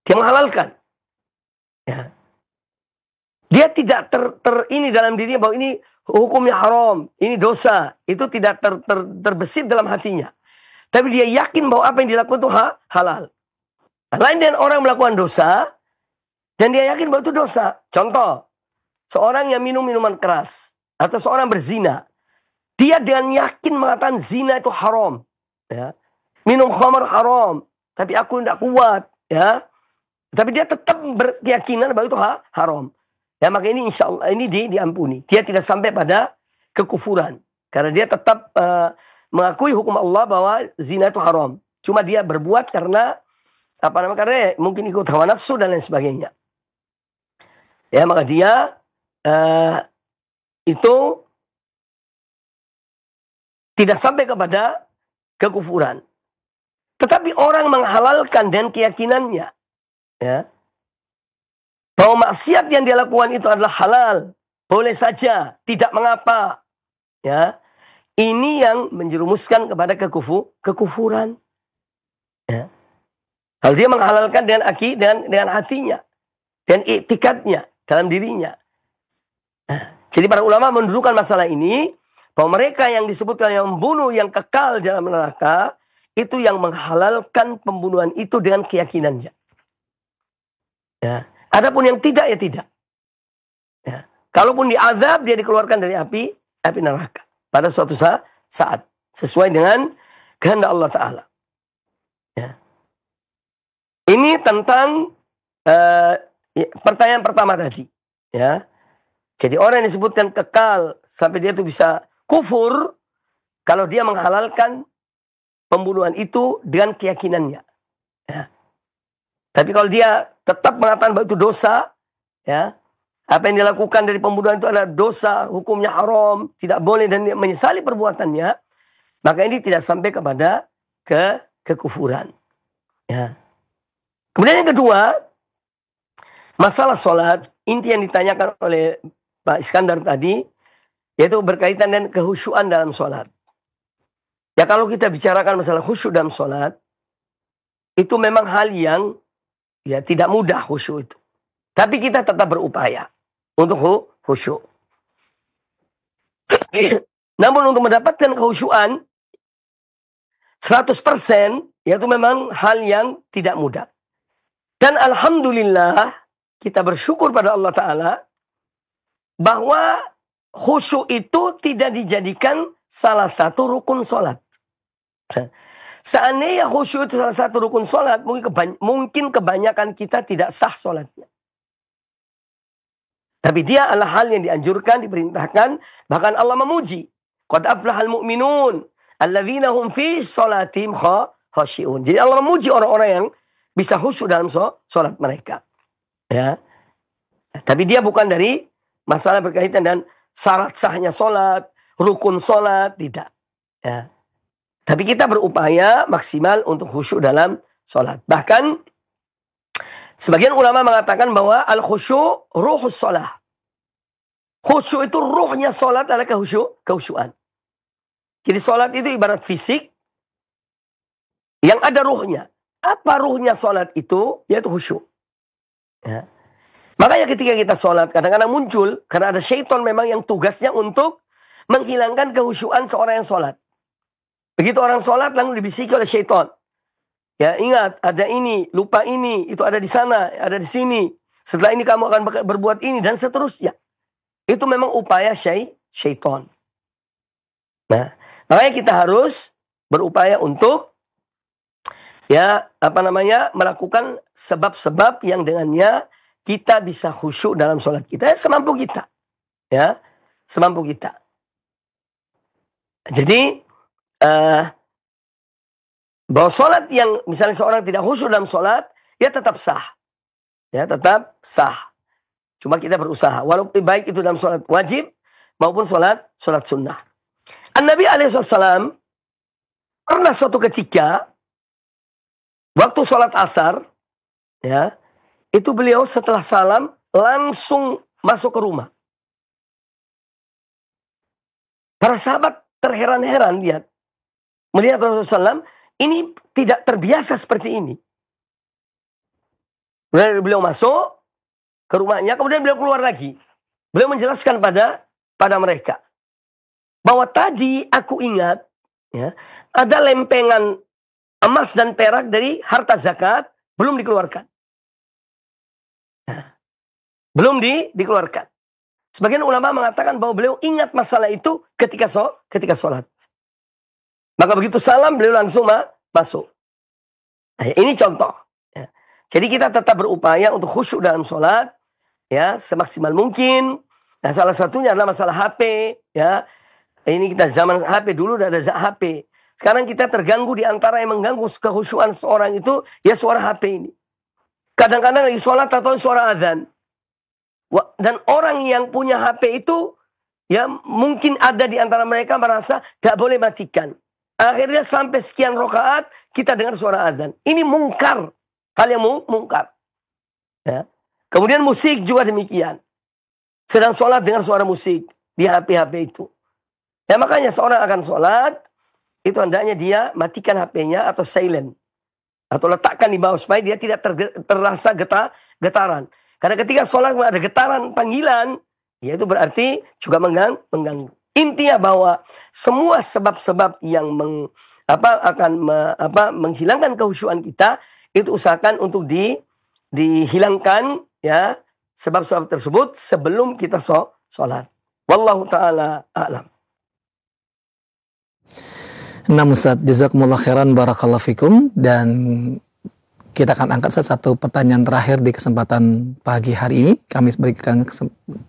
Dia menghalalkan. Ya. Dia tidak ini dalam dirinya bahwa ini hukumnya haram, ini dosa. Itu tidak terbesit dalam hatinya. Tapi dia yakin bahwa apa yang dilakukan itu halal. Nah, lain dengan orang melakukan dosa, dan dia yakin bahwa itu dosa. Contoh, seorang yang minum minuman keras, atau seorang berzina. Dia dengan yakin mengatakan zina itu haram. Ya. Minum khamar haram, tapi aku tidak kuat, ya. Tapi dia tetap berkeyakinan bahwa itu haram. Ya, maka ini insya Allah ini diampuni. Dia tidak sampai pada kekufuran, karena dia tetap mengakui hukum Allah bahwa zina itu haram. Cuma dia berbuat karena karena mungkin ikut hawa nafsu dan lain sebagainya. Ya, maka dia itu tidak sampai kepada kekufuran. Tetapi orang menghalalkan dengan keyakinannya, ya, bahwa maksiat yang dia lakukan itu adalah halal, boleh saja, tidak mengapa, ya, ini yang menjerumuskan kepada kekufuran. Ya. Kalau dia menghalalkan dengan hatinya, dan iktikadnya dalam dirinya. Nah, jadi para ulama mendudukkan masalah ini bahwa mereka yang disebutkan yang membunuh yang kekal dalam neraka itu yang menghalalkan pembunuhan itu dengan keyakinannya. Ya. Adapun yang tidak, ya tidak. Ya. Kalaupun diazab, dia dikeluarkan dari api neraka pada suatu saat sesuai dengan kehendak Allah Ta'ala. Ya. Ini tentang pertanyaan pertama tadi. Ya. Jadi orang yang disebutkan kekal sampai dia itu bisa kufur kalau dia menghalalkan pembunuhan itu dengan keyakinannya. Ya. Tapi kalau dia tetap mengatakan bahwa itu dosa, ya, apa yang dilakukan dari pembunuhan itu adalah dosa, hukumnya haram, tidak boleh, dan dia menyesali perbuatannya, maka ini tidak sampai kepada kekufuran. Ya. Kemudian yang kedua, masalah sholat, inti yang ditanyakan oleh Pak Iskandar tadi, yaitu berkaitan dengan kehusyuan dalam sholat. Ya, kalau kita bicarakan masalah khusyuk dalam sholat, itu memang hal yang ya tidak mudah khusyuk itu. Tapi kita tetap berupaya untuk khusyuk. Namun untuk mendapatkan kehusyuan 100%, yaitu memang hal yang tidak mudah. Dan alhamdulillah kita bersyukur pada Allah Ta'ala bahwa khusyuk itu tidak dijadikan salah satu rukun sholat. Seandainya khusyuk itu salah satu rukun sholat, mungkin kebanyakan kita tidak sah sholatnya. Tapi dia adalah hal yang dianjurkan, diperintahkan, bahkan Allah memuji. Qad aflahal mu'minun alladzina hum fi sholatihim khashi'un. Jadi Allah memuji orang-orang yang bisa khusyuk dalam sholat mereka. Ya. Tapi dia bukan dari masalah berkaitan dengan syarat sahnya sholat, rukun sholat, tidak. Ya. Tapi kita berupaya maksimal untuk khusyuk dalam sholat. Bahkan sebagian ulama mengatakan bahwa al-khusyuk ruhus sholat. Khusyuk itu ruhnya sholat adalah kehusyuan. Jadi sholat itu ibarat fisik yang ada ruhnya. Apa ruhnya sholat itu? Yaitu khusyuk. Ya. Makanya ketika kita sholat kadang-kadang muncul, karena ada syaitan memang yang tugasnya untuk menghilangkan kehusyuan seorang yang sholat. Begitu orang sholat langsung dibisiki oleh syaitan. Ya, ingat, ada ini, lupa ini, itu ada di sana, ada di sini. Setelah ini kamu akan berbuat ini, dan seterusnya. Itu memang upaya syaitan. Nah, makanya kita harus berupaya untuk melakukan sebab-sebab yang dengannya kita bisa khusyuk dalam sholat kita. Semampu kita. Ya, semampu kita. Jadi, bahwa sholat yang misalnya seorang tidak khusyuk dalam sholat, ya tetap sah. Ya, tetap sah. Cuma kita berusaha. Walaupun baik itu dalam sholat wajib maupun sholat sunnah. An-Nabi alaihissalam pernah suatu ketika waktu sholat asar, ya, itu beliau setelah salam langsung masuk ke rumah. Para sahabat terheran-heran melihat Rasulullah SAW ini tidak terbiasa seperti ini. Kemudian beliau masuk ke rumahnya, kemudian beliau keluar lagi. Beliau menjelaskan pada mereka bahwa tadi aku ingat, ya, ada lempengan emas dan perak dari harta zakat belum dikeluarkan. Nah, belum dikeluarkan. Sebagian ulama mengatakan bahwa beliau ingat masalah itu ketika sholat. Maka begitu salam beliau langsung masuk. Nah, ini contoh. Ya. Jadi kita tetap berupaya untuk khusyuk dalam sholat, ya, semaksimal mungkin. Nah, salah satunya adalah masalah HP. Ya, ini kita zaman HP, dulu udah ada HP. Sekarang kita terganggu di antara yang mengganggu kekhusyuan seorang itu, ya suara HP ini. Kadang-kadang lagi sholat atau suara azan. Dan orang yang punya HP itu, ya mungkin ada di antara mereka merasa gak boleh matikan. Akhirnya sampai sekian rakaat kita dengar suara azan. Ini mungkar. Hal yang mungkar. Ya. Kemudian musik juga demikian. Sedang sholat dengar suara musik di HP-HP itu. Ya makanya seorang akan sholat, itu hendaknya dia matikan HP-nya atau silent. Atau letakkan di bawah supaya dia tidak terasa getaran. Karena ketika sholat ada getaran panggilan, ya itu berarti juga mengganggu. Intinya bahwa semua sebab-sebab yang menghilangkan kehusyuan kita, itu usahakan untuk dihilangkan, ya, sebab-sebab tersebut sebelum kita sholat. Wallahu ta'ala a'lam. Nah Ustaz, jazakumullah khairan, barakallahu fikum. Dan kita akan angkat satu pertanyaan terakhir di kesempatan pagi hari ini. Kami berikan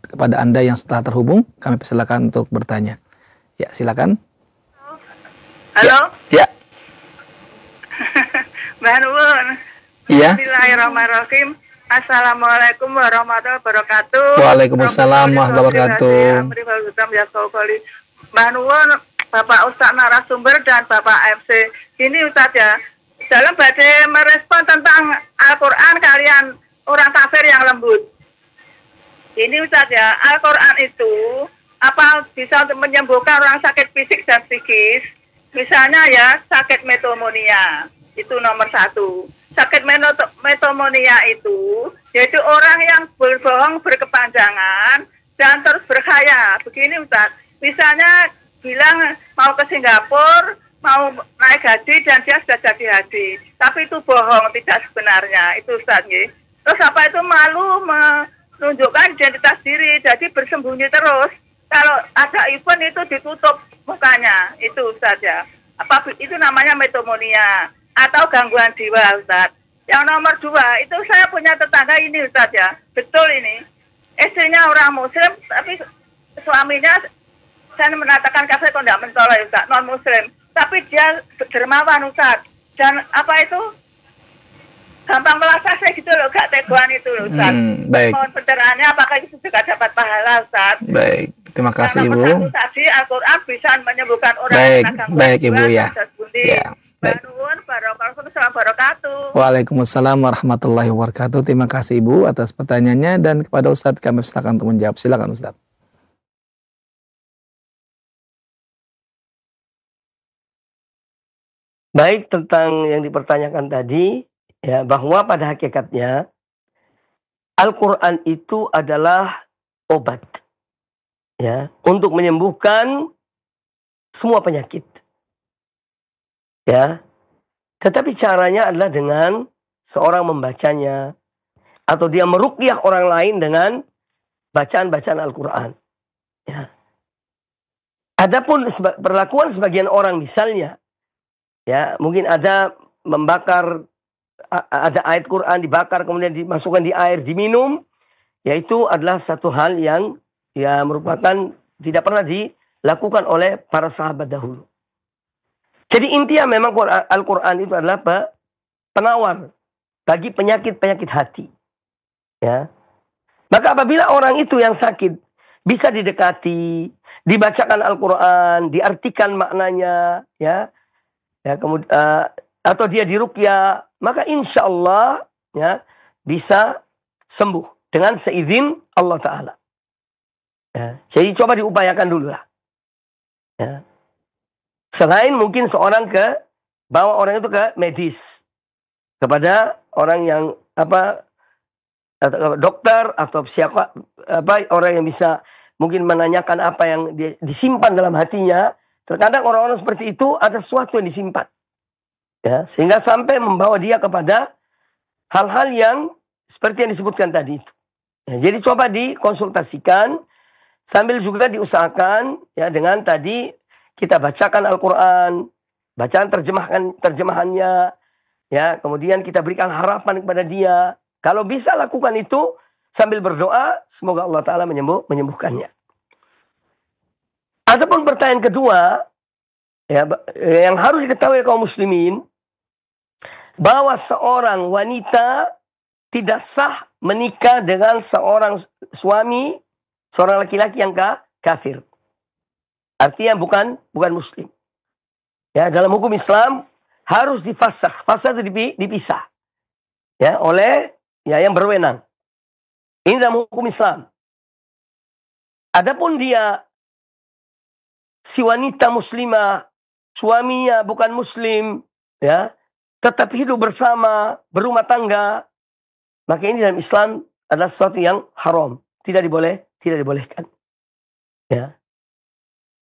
kepada Anda yang setelah terhubung, kami persilakan untuk bertanya. Ya, silakan. Halo? Ya. Mbak Nuwun. Iya. Bismillahirrahmanirrahim. Assalamualaikum warahmatullahi wabarakatuh. Waalaikumsalam warahmatullahi wabarakatuh. Mbak Nuwun, Bapak Ustaz narasumber dan Bapak MC. Ini Ustaz ya, dalam badai merespon tentang Al-Quran kalian orang kafir yang lembut. Ini Ustaz ya, Al-Quran itu apa bisa untuk menyembuhkan orang sakit fisik dan psikis? Misalnya ya, sakit metomonia, itu nomor 1. Sakit metomonia itu yaitu orang yang berbohong berkepanjangan dan terus berkhayal. Begini Ustaz, misalnya bilang mau ke Singapura, mau naik haji dan dia sudah jadi haji, tapi itu bohong, tidak sebenarnya. Itu Ustaz ya. Terus apa itu malu menunjukkan identitas diri, jadi bersembunyi terus. Kalau ada event itu ditutup mukanya, itu Ustaz ya. Apa itu namanya metomonia atau gangguan jiwa Ustaz. Yang nomor 2 itu saya punya tetangga ini Ustaz ya, betul ini. Istrinya orang muslim tapi suaminya saya mengatakan kafir atau tidak mentolak Ustaz, non muslim. Tapi dia dermawan Ustaz. Dan apa itu? gampang melasase gitu loh, gak teguan itu loh Ustaz. Baik. Mohon pencerahannya apakah itu juga dapat pahala Ustaz? Baik, terima kasih Karena Ibu. pesan tadi Al-Quran bisa menyembuhkan orang Baik, yang sedang baik Ibu gangguan, ya. Ustaz Budi. Ya, baik. Waalaikumsalam wabarakatuh. Waalaikumsalam warahmatullahi wabarakatuh. Terima kasih Ibu atas pertanyaannya, dan kepada Ustadz kami silakan untuk menjawab. Silakan Ustadz. Baik, tentang yang dipertanyakan tadi, ya, bahwa pada hakikatnya Al-Quran itu adalah obat, ya, untuk menyembuhkan semua penyakit, ya. Tetapi caranya adalah dengan seorang membacanya, atau dia meruqyah orang lain dengan bacaan-bacaan Al-Quran, ya. Adapun perlakuan sebagian orang misalnya, ya, mungkin ada membakar, ada ayat Quran dibakar kemudian dimasukkan di air diminum, yaitu adalah satu hal yang ya merupakan tidak pernah dilakukan oleh para sahabat dahulu. Jadi intinya memang Al-Quran itu adalah penawar bagi penyakit-penyakit hati, ya. Maka apabila orang itu yang sakit bisa didekati, dibacakan Al-Quran, diartikan maknanya, ya, ya, kemudian atau dia diruqyah, maka insya Allah, ya, bisa sembuh dengan seizin Allah Ta'ala. Ya, jadi coba diupayakan dulu lah. Ya. Selain mungkin seorang bawa orang itu ke medis, kepada orang yang dokter atau siapa orang yang bisa mungkin menanyakan apa yang disimpan dalam hatinya. Terkadang orang-orang seperti itu ada sesuatu yang disimpan, ya, sehingga sampai membawa dia kepada hal-hal yang seperti yang disebutkan tadi itu. Ya, jadi coba dikonsultasikan, sambil juga diusahakan, ya, dengan tadi kita bacakan Al-Quran, bacaan terjemahannya, ya, kemudian kita berikan harapan kepada dia. Kalau bisa lakukan itu sambil berdoa, semoga Allah Ta'ala menyembuhkannya. Adapun pertanyaan kedua, ya, yang harus diketahui kaum muslimin, bahwa seorang wanita tidak sah menikah dengan seorang suami, seorang laki-laki yang kafir. Artinya bukan muslim. Ya, dalam hukum Islam harus difasakh. Fasakh itu dipisah, ya, oleh, ya, yang berwenang. Ini dalam hukum Islam. Adapun dia si wanita muslimah, suaminya bukan muslim, ya, tetap hidup bersama, berumah tangga, maka ini dalam Islam adalah sesuatu yang haram, tidak dibolehkan, ya,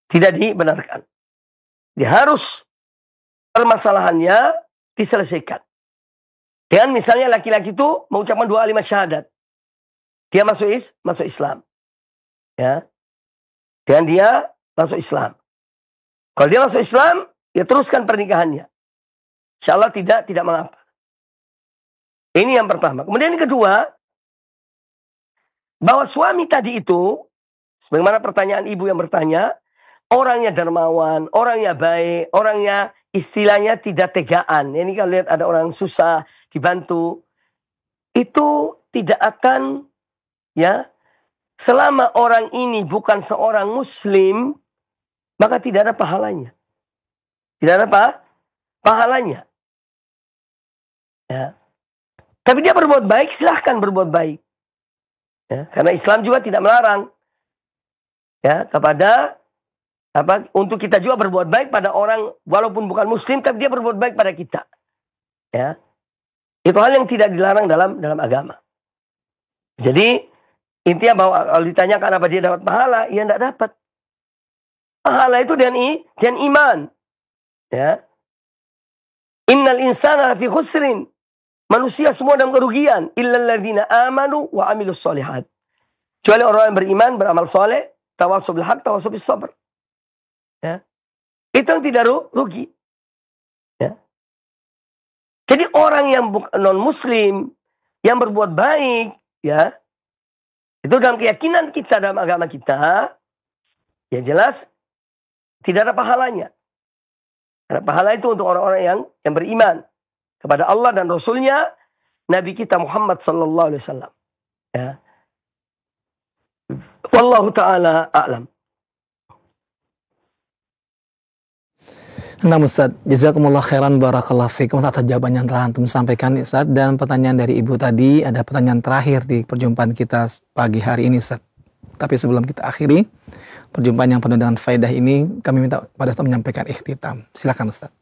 tidak dibenarkan. Dia harus permasalahannya diselesaikan. Dengan misalnya laki-laki itu mengucapkan 2 kalimat syahadat, dia masuk Islam, ya, dan dia masuk Islam. Kalau dia masuk Islam, ya teruskan pernikahannya. Insya Allah tidak mengapa. Ini yang pertama. Kemudian yang kedua, bahwa suami tadi itu, sebagaimana pertanyaan ibu yang bertanya, orangnya dermawan, orangnya baik, orangnya istilahnya tidak tegaan. Ini kalau lihat ada orang susah dibantu, itu tidak akan, ya, selama orang ini bukan seorang muslim, maka tidak ada pahalanya. Tidak ada pahalanya. Ya. Tapi dia berbuat baik, silahkan berbuat baik. Ya, karena Islam juga tidak melarang, ya, kepada untuk kita juga berbuat baik pada orang walaupun bukan muslim, tapi dia berbuat baik pada kita. Ya. Itu hal yang tidak dilarang dalam agama. Jadi intinya bahwa kalau ditanyakan apa dia dapat pahala, ya tidak dapat. Pahala itu dengan iman. Ya. Innal insana lafi khusrin. Manusia semua dalam kerugian. Illal ladzina amanu wa amilus solihat. Kecuali orang yang beriman, beramal soleh, tawasau bil haq, tawasau bis sabr. Ya. Itu yang tidak rugi. Ya. Jadi orang yang non muslim, yang berbuat baik, ya, itu dalam keyakinan kita, dalam agama kita, ya jelas tidak ada pahalanya. Karena pahala itu untuk orang-orang yang beriman kepada Allah dan Rasulnya, Nabi kita Muhammad sallallahu alaihi wasallam. Ya. Wallahu taala a'lam. Nah Ustaz, jazakumullah khairan barakallahu fikum atas jawaban yang telah antum sampaikan Ustaz. Dan pertanyaan dari Ibu tadi, ada pertanyaan terakhir di perjumpaan kita pagi hari ini Ustaz. Tapi sebelum kita akhiri perjumpaan yang penuh dengan faedah ini, kami minta pada Ustaz menyampaikan ikhtitam. Silakan Ustaz.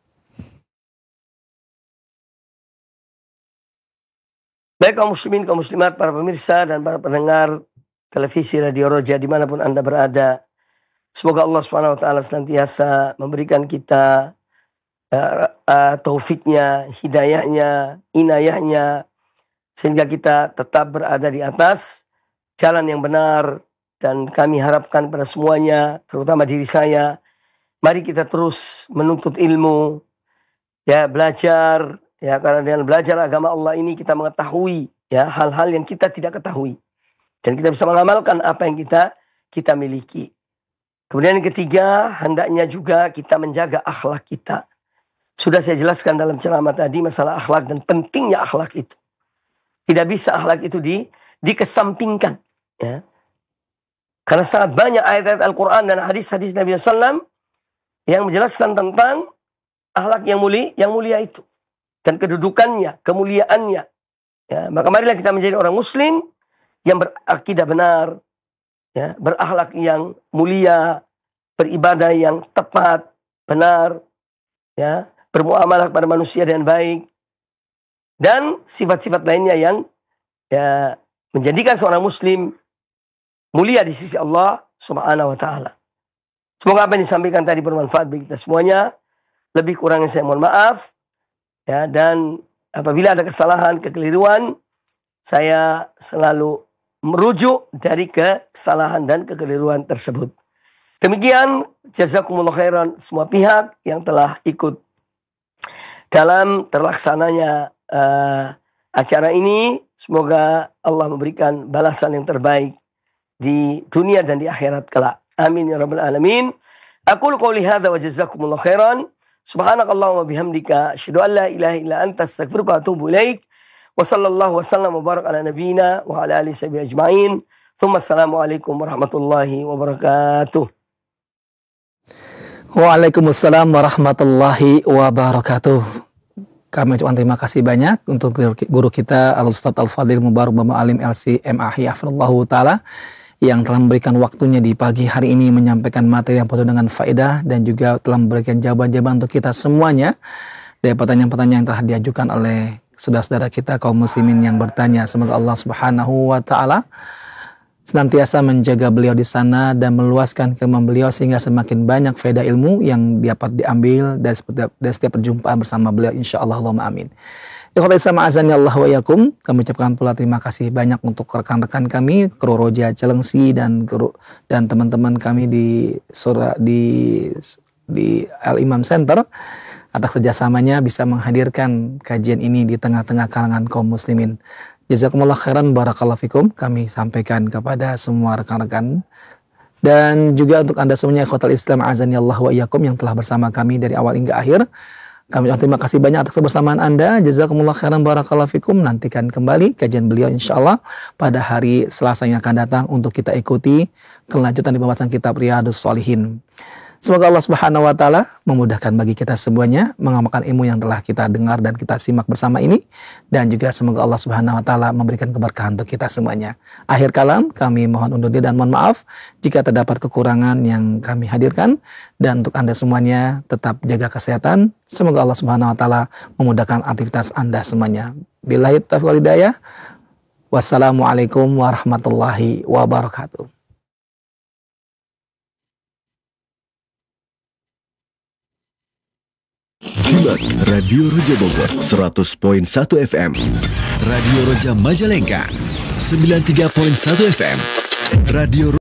Baik kaum muslimin, kaum muslimat, para pemirsa dan para pendengar televisi Radio Roja dimanapun Anda berada. Semoga Allah SWT senantiasa memberikan kita taufiknya, hidayahnya, inayahnya, sehingga kita tetap berada di atas jalan yang benar. Dan kami harapkan pada semuanya, terutama diri saya, mari kita terus menuntut ilmu, ya belajar, ya karena dengan belajar agama Allah ini kita mengetahui ya hal-hal yang kita tidak ketahui, dan kita bisa mengamalkan apa yang kita miliki. Kemudian yang ketiga, hendaknya juga kita menjaga akhlak kita. Sudah saya jelaskan dalam ceramah tadi masalah akhlak dan pentingnya akhlak itu. Tidak bisa akhlak itu dikesampingkan. Ya. Karena sangat banyak ayat-ayat Al-Quran dan hadis-hadis Nabi SAW yang menjelaskan tentang akhlak yang mulia itu. Dan kedudukannya, kemuliaannya. Ya, maka marilah kita menjadi orang muslim yang berakidah benar. Ya, berakhlak yang mulia, beribadah yang tepat, benar, ya, bermuamalah kepada manusia dengan baik, dan sifat-sifat lainnya yang ya, menjadikan seorang muslim mulia di sisi Allah Subhanahu wa Ta'ala. Semoga apa yang disampaikan tadi bermanfaat bagi kita semuanya. Lebih kurangnya saya mohon maaf, ya, dan apabila ada kesalahan, kekeliruan, saya selalu merujuk dari kesalahan dan kekeliruan tersebut. Demikian, jazakumullah khairan semua pihak yang telah ikut dalam terlaksananya acara ini. Semoga Allah memberikan balasan yang terbaik di dunia dan di akhirat kelak. Amin ya rabbal alamin. Aqulu qouli hadza wa jazakumullah khairan. Subhanakallahumma bihamdika asyhadu an la ilaha illa anta astaghfiruka wa atubu ilaik. Wa sallallahu wasallam wa barak ala nabiyyina wa ala alihi sahbihi ajma'in. Thumma assalamualaikum warahmatullahi wabarakatuh. Waalaikumsalam warahmatullahi wabarakatuh. Kami ucapkan terima kasih banyak untuk guru kita Al-Ustadz Al-Fadil Mubarak Bama Alim LC MAhi Hafidhullahu Ta'ala yang telah memberikan waktunya di pagi hari ini menyampaikan materi yang penuh dengan faedah dan juga telah memberikan jawaban-jawaban untuk kita semuanya dari pertanyaan-pertanyaan yang telah diajukan oleh saudara-saudara kita kaum muslimin yang bertanya. Semoga Allah Subhanahu wa Ta'ala senantiasa menjaga beliau di sana dan meluaskan keilmuan beliau sehingga semakin banyak faedah ilmu yang dapat diambil dari setiap perjumpaan bersama beliau insyaallah. Allahumma amin. Ikhwatal Islam azani Allah wa iyyakum. Kami ucapkan pula terima kasih banyak untuk rekan-rekan kami kru Roja Cilengsi dan teman-teman kami di Al-Imam Center atas kerjasamanya bisa menghadirkan kajian ini di tengah-tengah kalangan kaum muslimin. Jazakumullah khairan barakallahu fikum. Kami sampaikan kepada semua rekan-rekan dan juga untuk Anda semuanya ikhwatal Islam azani Allah wa iyyakum yang telah bersama kami dari awal hingga akhir. Kami terima kasih banyak atas kebersamaan Anda. Jazakumullah khairan barakallahu fikum. Nantikan kembali kajian beliau insyaallah pada hari Selasa yang akan datang untuk kita ikuti kelanjutan di pembahasan kitab Riyadhus Shalihin. Semoga Allah Subhanahu wa Ta'ala memudahkan bagi kita semuanya mengamalkan ilmu yang telah kita dengar dan kita simak bersama ini, dan juga semoga Allah Subhanahu wa Ta'ala memberikan keberkahan untuk kita semuanya. Akhir kalam, kami mohon undur diri dan mohon maaf jika terdapat kekurangan yang kami hadirkan, dan untuk Anda semuanya tetap jaga kesehatan. Semoga Allah Subhanahu wa Ta'ala memudahkan aktivitas Anda semuanya. Billahi taufiq wal hidayah. Wassalamualaikum warahmatullahi wabarakatuh. Simak Radio Roja Bogor 100.1 FM, Radio Roja Majalengka 93.1 FM, Radio